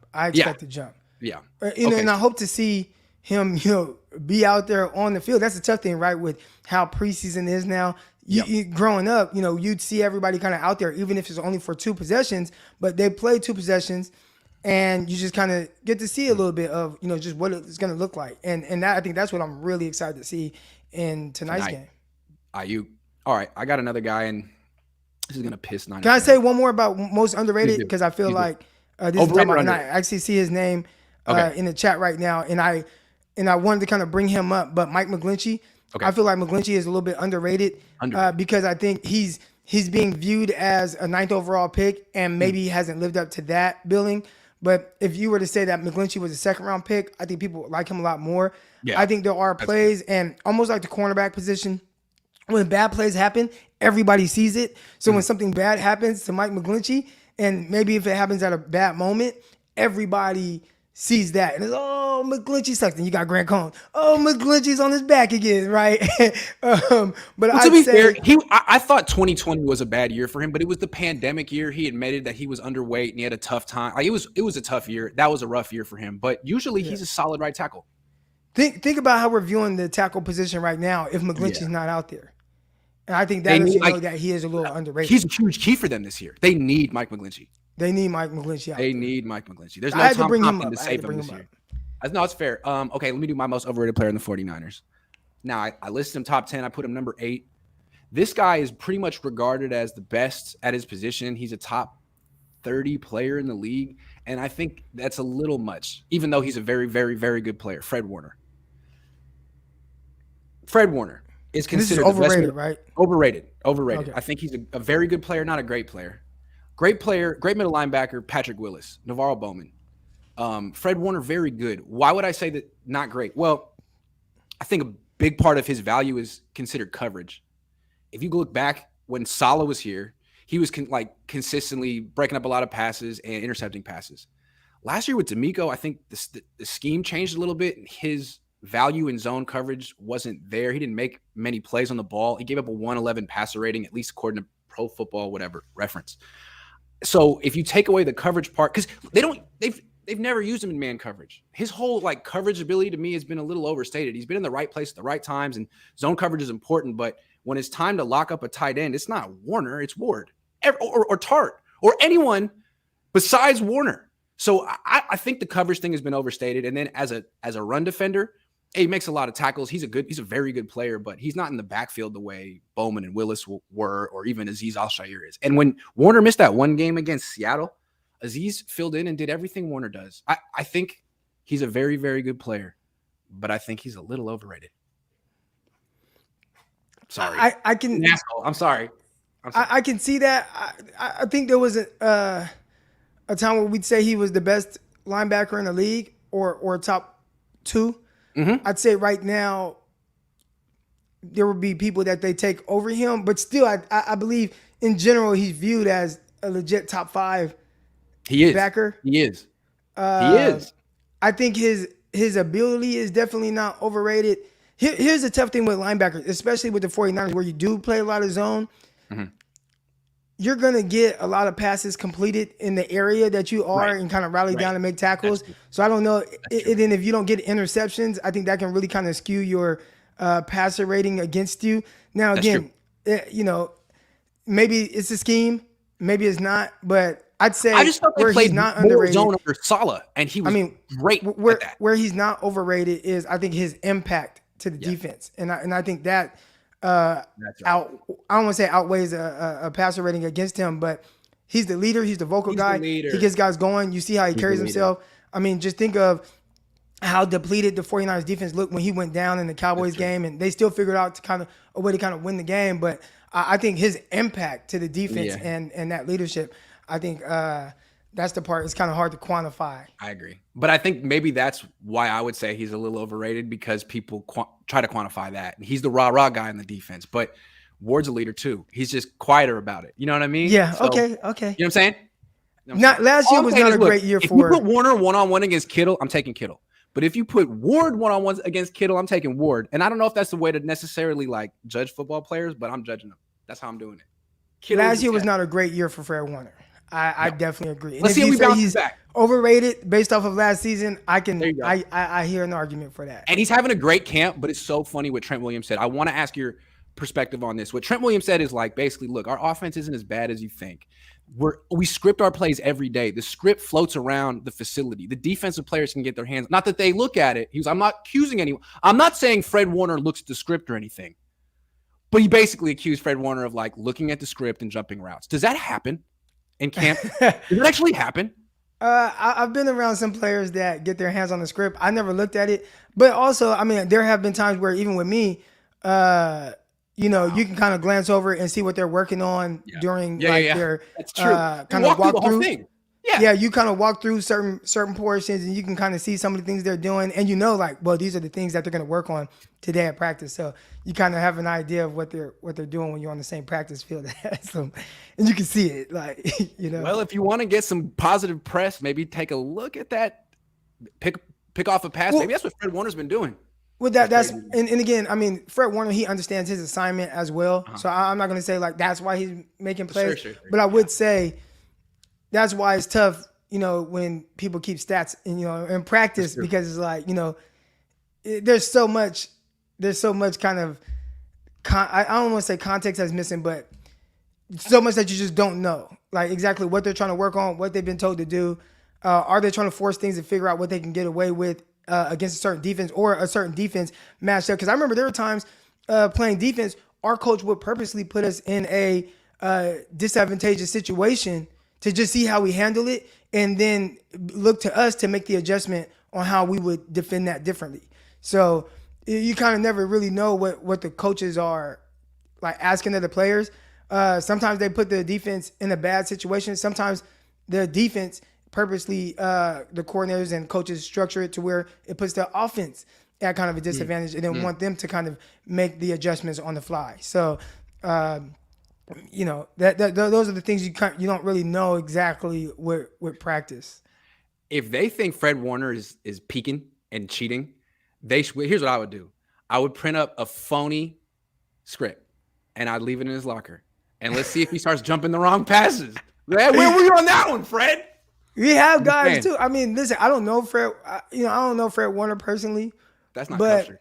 A: Yeah.
B: And I hope to see him, you know, be out there on the field. That's the tough thing, right? With how preseason is now. You growing up, you know, you'd see everybody kind of out there, even if it's only for 2 possessions, but they play 2 possessions, and you just kind of get to see a little bit of, you know, just what it's going to look like. And that, I think that's what I'm really excited to see in tonight's game.
A: Ayuk. All right, I got another guy, and this is going to piss Niners.
B: Can I say one more about most underrated? Because I feel like this is talking about, and I actually see his name in the chat right now, and I wanted to kind of bring him up, but Mike Mcglinchey. I feel like Mcglinchey is a little bit underrated. Because I think he's being viewed as a 9th overall pick, and maybe he hasn't lived up to that billing. But if you were to say that Mcglinchey was a 2nd round pick, I think people like him a lot more. I think there are plays, and almost like the cornerback position, when bad plays happen, everybody sees it. So when something bad happens to Mike Mcglinchey, and maybe if it happens at a bad moment, everybody sees that. And it's, oh, Mcglinchey sucks. And you got Grant Cohn. Oh, Mcglinchey's on his back again, right? But
A: to be fair, I thought 2020 was a bad year for him, but it was the pandemic year. He admitted that he was underweight and he had a tough time. Like, it was a tough year. That was a rough year for him. But usually he's a solid right tackle.
B: Think about how we're viewing the tackle position right now if Mcglinchey's not out there. And I think that know that he is a little underrated.
A: He's a huge key for them this year. They need Mike Mcglinchey.
B: They need Mike Mcglinchey out.
A: They need Mike Mcglinchey. There's no Tom Compton to save him this year. No, it's fair. Okay, let me do my most overrated player in the 49ers. Now, I listed him top 10. I put him number 8. This guy is pretty much regarded as the best at his position. He's a top 30 player in the league, and I think that's a little much, even though he's a very, very, very good player. Fred Warner. Fred Warner is considered
B: overrated, right?
A: Overrated. Okay. I think he's a very good player, not a great player. Great player, great middle linebacker, Patrick Willis, Navarro Bowman. Fred Warner, very good. Why would I say that not great? Well, I think a big part of his value is considered coverage. If you look back when Saleh was here, he was consistently breaking up a lot of passes and intercepting passes. Last year with D'Amico, I think the scheme changed a little bit, and his value in zone coverage wasn't there. He didn't make many plays on the ball. He gave up a 111 passer rating, at least according to Pro Football, whatever reference. So if you take away the coverage part, because they've never used him in man coverage. His whole like coverage ability to me has been a little overstated. He's been in the right place at the right times, and zone coverage is important. But when it's time to lock up a tight end, it's not Warner, it's Ward or Tart or anyone besides Warner. So I think the coverage thing has been overstated. And then as a run defender, he makes a lot of tackles. He's a very good player, but he's not in the backfield the way Bowman and Willis were, or even Azeez Al-Shaair is. And when Warner missed that one game against Seattle, Azeez filled in and did everything Warner does. I think he's a very, very good player, but I think he's a little overrated. Sorry.
B: I can.
A: I'm sorry.
B: I can see that. I think there was a time where we'd say he was the best linebacker in the league or top 2.
A: Mm-hmm.
B: I'd say right now there would be people that they take over him, but still, I believe in general he's viewed as a legit top 5 backer.
A: He is. He is.
B: I think his ability is definitely not overrated. Here's the tough thing with linebackers, especially with the 49ers, where you do play a lot of zone.
A: Mm-hmm.
B: You're going to get a lot of passes completed in the area that you are and kind of rally down and make tackles. So I don't know. And then if you don't get interceptions, I think that can really kind of skew your passer rating against you. Now, again, maybe it's a scheme. Maybe it's not. But I'd say
A: I just thought
B: where he's not underrated.
A: Zone under Saleh, and he was great at that.
B: Where he's not overrated is, I think, his impact to the defense. And I think that I don't want to say outweighs a passer rating against him, but he's the leader. He's the vocal guy. He gets guys going. You see how he carries himself. I mean, just think of how depleted the 49ers defense looked when he went down in the Cowboys game, and they still figured out a way to win the game. But I think his impact to the defense and that leadership, I think that's the part it's kind of hard to quantify.
A: I agree. But I think maybe that's why I would say he's a little overrated, because people try to quantify that. He's the rah-rah guy in the defense, but Ward's a leader too. He's just quieter about it. You know what I mean?
B: Yeah,
A: so,
B: okay.
A: You know what I'm saying?
B: Last year was not a great year for...
A: If you put Warner one-on-one against Kittle, I'm taking Kittle. But if you put Ward one-on-ones against Kittle, I'm taking Ward. And I don't know if that's the way to necessarily judge football players, but I'm judging them. That's how I'm doing it.
B: Last year was not a great year for Fred Warner. I definitely agree.
A: Let's see if we bounce back.
B: Overrated based off of last season, I hear an argument for that.
A: And he's having a great camp, but it's so funny what Trent Williams said. I want to ask your perspective on this. What Trent Williams said is basically, look, our offense isn't as bad as you think. We script our plays every day. The script floats around the facility. The defensive players can get their hands. Not that they look at it. I'm not accusing anyone. I'm not saying Fred Warner looks at the script or anything. But he basically accused Fred Warner of looking at the script and jumping routes. Does that happen in camp? Does it actually happen?
B: I've been around some players that get their hands on the script. I never looked at it. But also, I mean, there have been times where even with me, you can kind of glance over and see what they're working on during their kind of walk through. Yeah, you kind of walk through certain portions and you can kind of see some of the things they're doing, and these are the things that they're going to work on today at practice. So you kind of have an idea of what they're doing when you're on the same practice field as them, and you can see it. Well,
A: if you want to get some positive press, maybe take a look at that. Pick off a pass. Maybe that's what Fred Warner's been doing.
B: Well, that's and again, I mean, Fred Warner, he understands his assignment as well. Uh-huh. So I'm not going to say that's why he's making plays, sure. But I would say that's why it's tough, when people keep stats in practice, because it's there's so much kind of I don't want to say context that's missing, but so much that you just don't know exactly what they're trying to work on, what they've been told to do. Are they trying to force things to figure out what they can get away with against a certain defense or a certain defense matched up? Because I remember there were times playing defense, our coach would purposely put us in a disadvantageous situation to just see how we handle it, and then look to us to make the adjustment on how we would defend that differently. So you kind of never really know what the coaches are asking of the players. Sometimes they put the defense in a bad situation. Sometimes the defense purposely, the coordinators and coaches structure it to where it puts the offense at kind of a disadvantage, and then want them to kind of make the adjustments on the fly. So, those are the things you don't really know exactly with practice.
A: If they think Fred Warner is peaking and cheating, here's what I would do. I would print up a phony script and I'd leave it in his locker. And let's see if he starts jumping the wrong passes. Man, where were you on that one, Fred?
B: We have
A: I'm
B: guys
A: saying,
B: too. I mean, listen, I don't know Fred. I don't know Fred Warner personally,
A: that's not
B: but
A: kosher.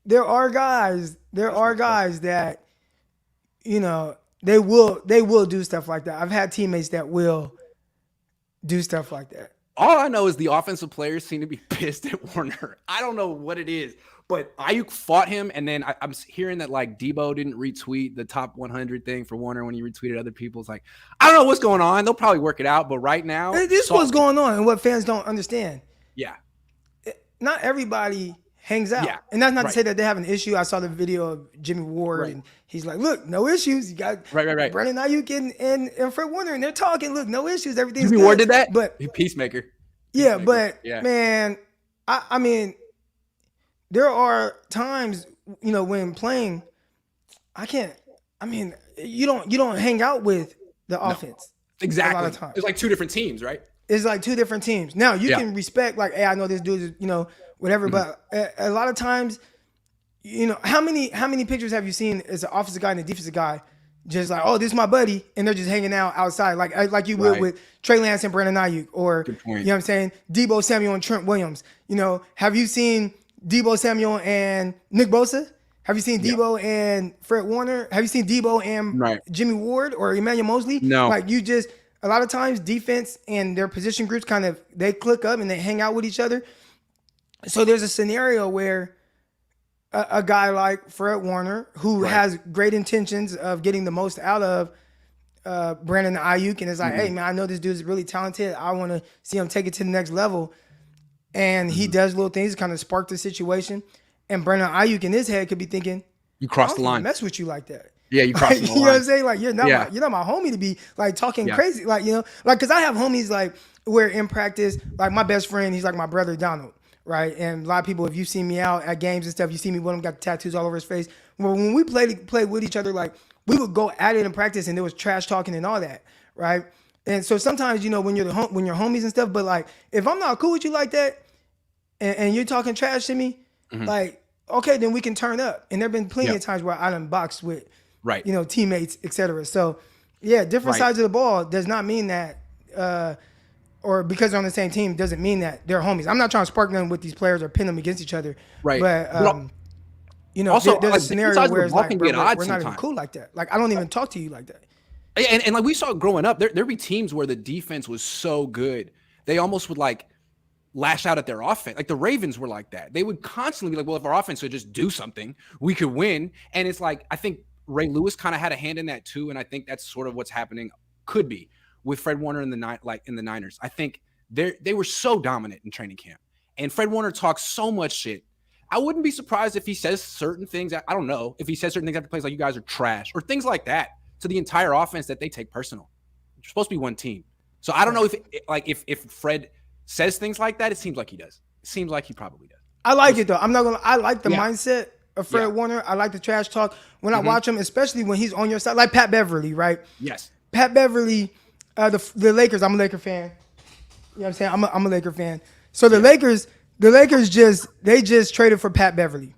B: there are guys. There
A: That's
B: are
A: not kosher.
B: guys that they will do stuff like that. I've had teammates that will do stuff like that.
A: All I know is the offensive players seem to be pissed at Warner. I don't know what it is, but Ayuk fought him, and then I'm hearing that like Debo didn't retweet the top 100 thing for Warner when he retweeted other people's. Like, I don't know what's going on. They'll probably work it out, but right now,
B: This is what's going on and what fans don't understand.
A: Yeah,
B: Not everybody hangs out.
A: Yeah,
B: And that's not to
A: right.
B: say that they have an issue. I saw the video of Jimmy Ward,
A: Right.
B: and he's like, look, no issues. You got
A: Right.
B: Brandon Ayuk and Fred Warner, and they're talking. Look, no issues. Everything's
A: Jimmy
B: good.
A: Ward did that,
B: But
A: Peacemaker.
B: yeah,
A: Peacemaker.
B: but
A: Yeah.
B: man, I mean, there are times, when playing, you don't hang out with the offense.
A: Exactly.
B: A lot of times.
A: It's like two different teams, right?
B: It's like two different teams. Now you
A: Yeah.
B: can respect, like, hey, I know this dude is, whatever, but a lot of times, how many pictures have you seen as an offensive guy and a defensive guy just like, oh, this is my buddy, and they're just hanging out outside, like you would
A: Right.
B: with Trey Lance and Brandon Ayuk, or
A: Good point.
B: you know what I'm saying, Debo Samuel and Trent Williams. Have you seen Debo Samuel and Nick Bosa? Have you seen Debo and Fred Warner? Have you seen Debo and
A: Right.
B: Jimmy Ward or Emmanuel Mosley?
A: No.
B: Like, a lot of times defense and their position groups they click up and they hang out with each other. So there's a scenario where a guy like Fred Warner, who
A: Right.
B: has great intentions of getting the most out of Brandon Ayuk, and is like, hey man, I know this dude's really talented. I want to see him take it to the next level. And he does little things to kind of spark the situation. And Brandon Ayuk in his head could be thinking,
A: You
B: I
A: crossed
B: don't
A: the
B: even
A: line.
B: mess with you like that.
A: Yeah, you crossed the
B: You know what I'm
A: line.
B: saying? Like, you're not my homie to be like talking
A: Yeah.
B: crazy. Like, because I have homies like where in practice, like my best friend, he's like my brother Donald, right? And a lot of people, if you've seen me out at games and stuff, you see me with him, got tattoos all over his face. Well, when we played with each other, like we would go at it in practice, and there was trash talking and all that, right? And so sometimes, when you're when you're homies and stuff, but like if I'm not cool with you like that, and you're talking trash to me, like, okay, then we can turn up. And there've been plenty of times where I done boxed with,
A: Right.
B: teammates, etc. So, yeah, different
A: Right.
B: sides of the ball does not mean that, or because they're on the same team doesn't mean that they're homies. I'm not trying to spark them with these players or pin them against each other.
A: Right.
B: But,
A: also,
B: there's
A: like,
B: a scenario
A: sides of
B: where
A: the
B: it's
A: ball
B: like,
A: can
B: bro,
A: get odd
B: we're not even
A: sometimes.
B: cool like that. Like, I don't even talk to you like that.
A: And like we saw growing up, there'd be teams where the defense was so good, they almost would like lash out at their offense. Like the Ravens were like that. They would constantly be like, well, if our offense would just do something, we could win. And it's like, I think Ray Lewis kind of had a hand in that too. And I think that's sort of what's happening, could be, with Fred Warner in the Niners. I think they were so dominant in training camp. And Fred Warner talks so much shit. I wouldn't be surprised if he says certain things. I don't know. If he says certain things after plays, like, you guys are trash, or things like that, to the entire offense that they take personal. You're supposed to be one team. So I don't know if Fred says things like that. It seems like he does. It seems like he probably does.
B: I like it though. I like the
A: Yeah.
B: mindset of Fred
A: Yeah.
B: Warner. I like the trash talk when I watch him, especially when he's on your side, like Pat Beverly, right?
A: Yes.
B: Pat Beverly, the Lakers. I'm a Laker fan. You know what I'm saying? I'm a Laker fan. So the Lakers just traded for Pat Beverly,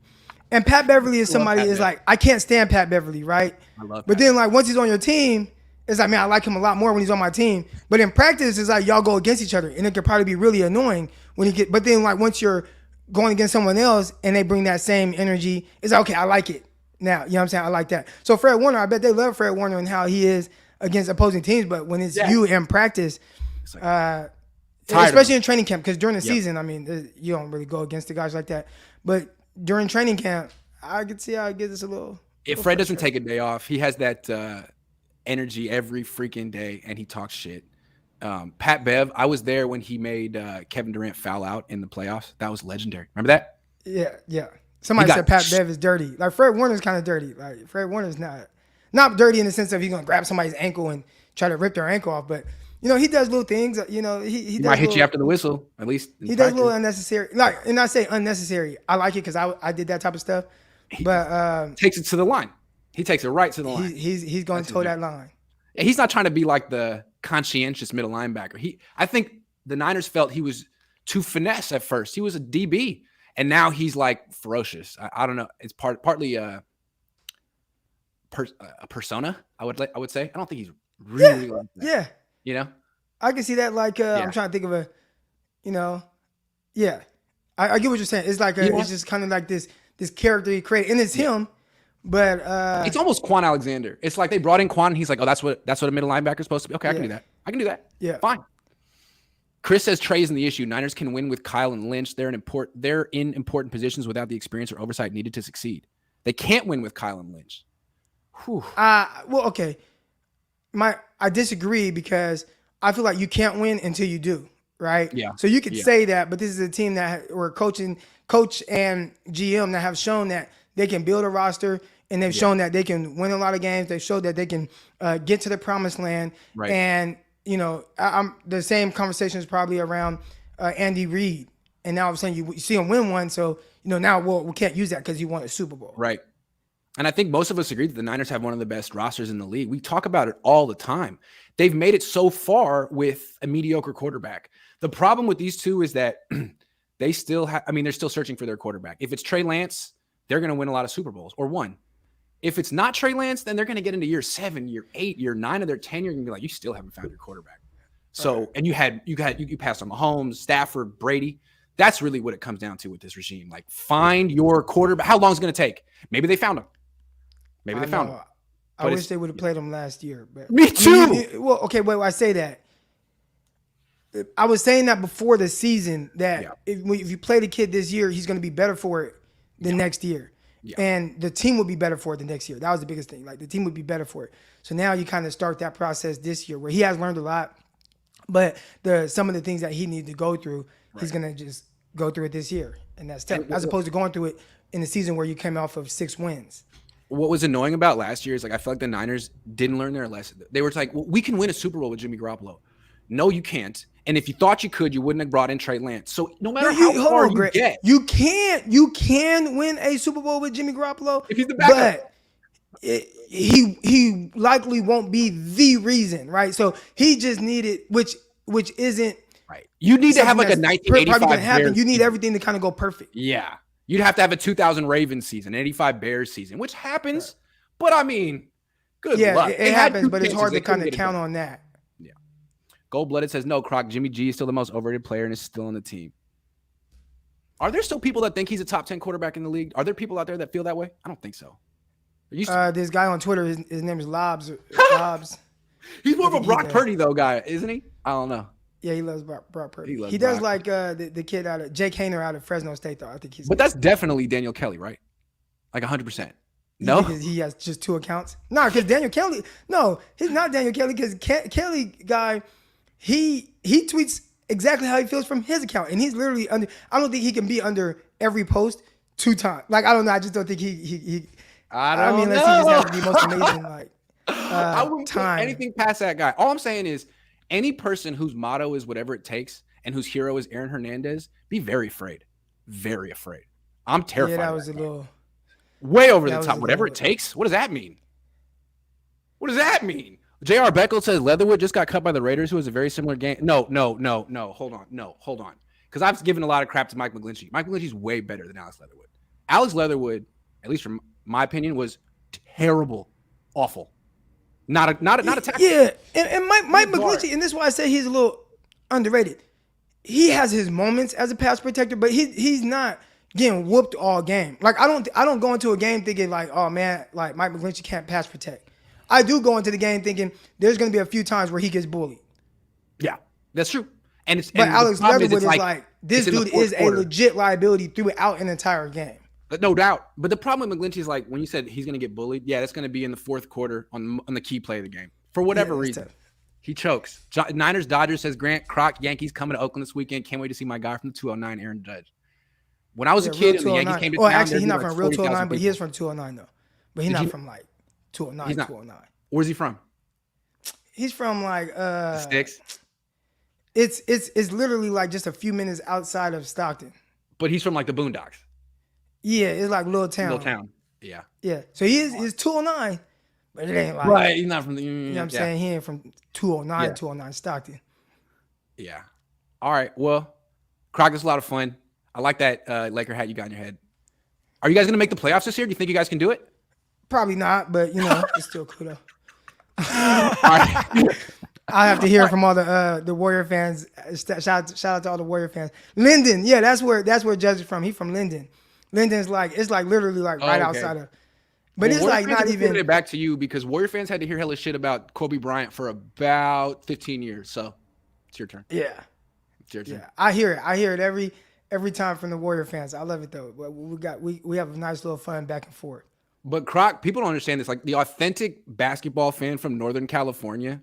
B: and Pat Beverly is somebody
A: Pat
B: is
A: Bev.
B: like, I can't stand Pat Beverly, right?
A: I love
B: But
A: Pat.
B: then like once he's on your team, it's like, man, I like him a lot more when he's on my team. But in practice, it's like y'all go against each other, and it could probably be really annoying when you get. But then like once you're going against someone else and they bring that same energy, it's like, okay, I like it now. You know what I'm saying? I like that. So Fred Warner, I bet they love Fred Warner and how he is against opposing teams. But when it's you in practice,
A: It's like, tired of
B: especially
A: him.
B: in training camp, because during the season, I mean, you don't really go against the guys like that. But during training camp, I could see how it gets us a little.
A: If Fred doesn't take a day off, he has that energy every freaking day, and he talks shit. Pat Bev, I was there when he made Kevin Durant foul out in the playoffs. That was legendary. Remember that?
B: Yeah. Somebody
A: He
B: said
A: got
B: Pat Bev is dirty. Like Fred Warner's kind of dirty. Like Fred Warner's not dirty in the sense of he's gonna grab somebody's ankle and try to rip their ankle off, but he does little things. He does
A: Might hit
B: little,
A: you after the whistle, at least.
B: He does little unnecessary. Like, and I say unnecessary. I like it because I did that type of stuff. But
A: Takes it to the line. He takes it right to the line.
B: he's going to toe that line.
A: He's not trying to be like the conscientious middle linebacker. I think the Niners felt he was too finesse at first. He was a DB, and now he's like ferocious. I don't know. It's partly a persona. I would say. I don't think he's really like that.
B: Yeah.
A: You know?
B: I can see that. Like, I'm trying to think of a, you know, yeah. I get what you're saying. It's like it's just kind of like this character he created, and it's him. But
A: it's almost Quan Alexander. It's like they brought in Quan, and he's like, "Oh, that's what a middle linebacker is supposed to be." Okay, I can do that. I can do that.
B: Yeah,
A: fine. Chris says Trey isn't the issue. Niners can win with Kyle and Lynch. They're in important positions without the experience or oversight needed to succeed. They can't win with Kyle and Lynch. Whew.
B: Well, okay. I disagree because I feel like you can't win until you do, right?
A: Yeah.
B: So you could say that, but this is a team or coach and GM that have shown that they can build a roster, and they've shown that they can win a lot of games. They've showed that they can get to the promised land.
A: Right.
B: And, I'm the same conversation is probably around Andy Reid. And now all of a sudden you see him win one. So, now we can't use that because he won a Super Bowl.
A: Right. And I think most of us agree that the Niners have one of the best rosters in the league. We talk about it all the time. They've made it so far with a mediocre quarterback. The problem with these two is that they still have, they're still searching for their quarterback. If it's Trey Lance, they're going to win a lot of Super Bowls, or one. If it's not Trey Lance, then they're going to get into year 7, year 8, year 9 of their tenure and be like, you still haven't found your quarterback. So, and you passed on Mahomes, Stafford, Brady. That's really what it comes down to with this regime. Like, find your quarterback. How long is it going to take? Maybe they found him. Maybe they found him.
B: I wish they would have played him last year. But
A: me too.
B: Well, okay, wait. I say that. I was saying that before the season that if you play the kid this year, he's going to be better for it the next year. Yeah. And the team would be better for it the next year. That was the biggest thing. Like, the team would be better for it. So now you kind of start that process this year where he has learned a lot, but some of the things that he needed to go through, he's going to just go through it this year. And that's tough, as opposed to going through it in the season where you came off of 6 wins.
A: What was annoying about last year is, like, I feel like the Niners didn't learn their lesson. They were like, well, we can win a Super Bowl with Jimmy Garoppolo. No, you can't. And if you thought you could, you wouldn't have brought in Trey Lance. So no matter how far you get,
B: you can win a Super Bowl with Jimmy Garoppolo.
A: If he's the backup.
B: But he likely won't be the reason, right? So he just needed, which isn't
A: right. You need to have like a 1985
B: happen. You need everything to kind of go perfect.
A: Yeah. You'd have to have a 2000 Ravens season, 85 Bears season, which happens. Right. But good luck.
B: It happens, but it's hard to kind of count on that.
A: Yeah. Gold-blooded says, no, Croc, Jimmy G is still the most overrated player and is still on the team. Are there still people that think he's a top 10 quarterback in the league? Are there people out there that feel that way? I don't think so.
B: This guy on Twitter, his name is Lobs.
A: He's more of a Brock Purdy, though, guy, isn't he? I don't know.
B: Yeah, he loves Brock Purdy. He does Brock. Like the kid out of Jake Hayner out of Fresno State, though. I think he's.
A: But that's definitely Daniel Kelly, right? Like 100%. No,
B: he has just 2 accounts. No, because Daniel Kelly. No, he's not Daniel Kelly. Because Kelly guy, he tweets exactly how he feels from his account, and he's literally under. I don't think he can be under every post 2 times. Like, I don't know. I just don't think he. I mean, unless he just has the most amazing
A: I wouldn't
B: time.
A: Put anything past that guy. All I'm saying is, any person whose motto is whatever it takes and whose hero is Aaron Hernandez, be very afraid. Very afraid. I'm terrified.
B: Yeah, that was a little
A: way over the top. Whatever it takes. What does that mean? What does that mean? J.R. Beckel says Leatherwood just got cut by the Raiders, who was a very similar game. No. Hold on. Because I've given a lot of crap to Mike Mcglinchey. Mike Mcglinchey's way better than Alex Leatherwood. Alex Leatherwood, at least from my opinion, was terrible, awful. Not a tackle.
B: Yeah, and Mike Mcglinchey, and this is why I say he's a little underrated. He has his moments as a pass protector, but he's not getting whooped all game. Like, I don't go into a game thinking like, oh man, like Mike Mcglinchey can't pass protect. I do go into the game thinking there's going to be a few times where he gets bullied.
A: Yeah, that's true.
B: But Alex Leatherwood is like this dude is a legit liability throughout an entire game.
A: No doubt. But the problem with McGlinchey is, like, when you said he's going to get bullied, yeah, that's going to be in the 4th quarter on the key play of the game. For whatever reason. Tough. He chokes. Niners Dodgers says, Grant Croc, Yankees coming to Oakland this weekend. Can't wait to see my guy from the 209, Aaron Judge. When I was a kid and the Yankees came to town.
B: Actually, he's not from real 209, but he is from 209, though. But he's not from, like, 209, 209.
A: Where's he from?
B: He's from, like,
A: the Sticks?
B: It's literally, like, just a few minutes outside of Stockton.
A: But he's from, like, the Boondocks.
B: Yeah, it's like little town.
A: Yeah.
B: Yeah. So he's 209, but it ain't like
A: right. He's not from the.
B: You know what I'm saying? He ain't from 209 Stockton.
A: Yeah. All right. Well, Croc, this is a lot of fun. I like that Laker hat you got in your head. Are you guys gonna make the playoffs this year? Do you think you guys can do it?
B: Probably not, but it's still cool though.
A: All right.
B: I have to hear from all the Warrior fans. Shout out to all the Warrior fans. Linden, yeah, that's where Judge is from. He's from Linden. Linden's like it's like literally like right outside of. But it's
A: Warrior
B: like
A: fans
B: not
A: are
B: even.
A: giving it back to you because Warrior fans had to hear hella shit about Kobe Bryant for about 15 years. So it's your turn.
B: Yeah,
A: It's your turn.
B: yeah. I hear it every time from the Warrior fans. I love it though. We have a nice little fun back and forth.
A: But Croc, people don't understand this. Like the authentic basketball fan from Northern California,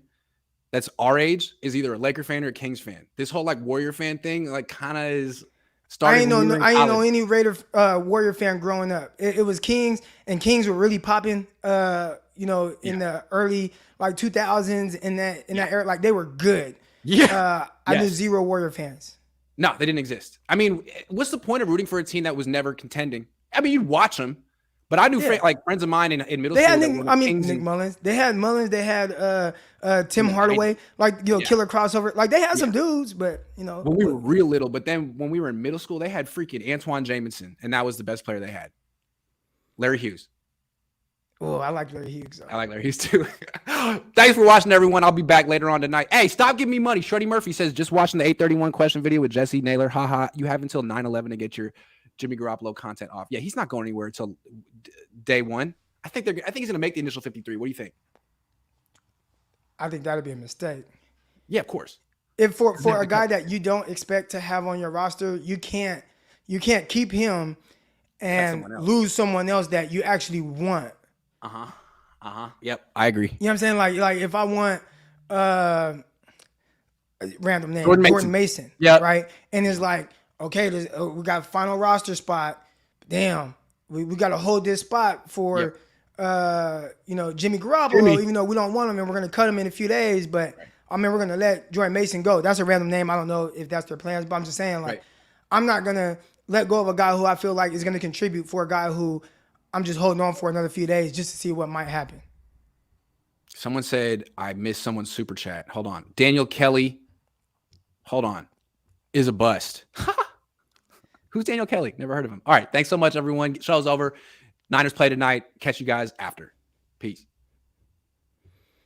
A: that's our age, is either a Laker fan or a Kings fan. This whole like Warrior fan thing, like kind of is started.
B: I ain't know any Raider Warrior fan growing up. It was Kings, and Kings were really popping. In the early like 2000s in that era, like they were good.
A: Yeah,
B: I knew zero Warrior fans.
A: No, they didn't exist. I mean, what's the point of rooting for a team that was never contending? I mean, you'd watch them. But I knew friends of mine in middle school.
B: Nick Mullins. They had Mullins. They had Tim Hardaway. Killer crossover. Like they had some dudes, but
A: When we were real little, but then when we were in middle school, they had freaking Antoine Jamison, and that was the best player they had. Larry Hughes.
B: Oh, I like Larry Hughes.
A: I like Larry Hughes too. Thanks for watching, everyone. I'll be back later on tonight. Hey, stop giving me money. Shorty Murphy says, just watching the 831 question video with Jesse Naylor. Haha. You have until 9/11 to get your Jimmy Garoppolo content off. Yeah, he's not going anywhere until day one. I think he's going to make the initial 53. What do you think?
B: I think that'd be a mistake.
A: Yeah, of course.
B: If for a guy that you don't expect to have on your roster, you can't keep him and lose someone else that you actually want.
A: Yep, I agree.
B: You know what I'm saying? Like if I want random name
A: Jordan
B: Mason,
A: yeah,
B: right? And it's like, okay, we got final roster spot. Damn, we got to hold this spot for Jimmy Garoppolo, even though we don't want him and we're gonna cut him in a few days. But I mean, we're gonna let Jordan Mason go. That's a random name. I don't know if that's their plans, but I'm just saying, like, I'm not gonna let go of a guy who I feel like is gonna contribute for a guy who I'm just holding on for another few days just to see what might happen.
A: Someone said I missed someone's super chat. Hold on, Daniel Kelly. Hold on, is a bust. Who's Daniel Kelly? Never heard of him. All right. Thanks so much, everyone. Show's over. Niners play tonight. Catch you guys after. Peace.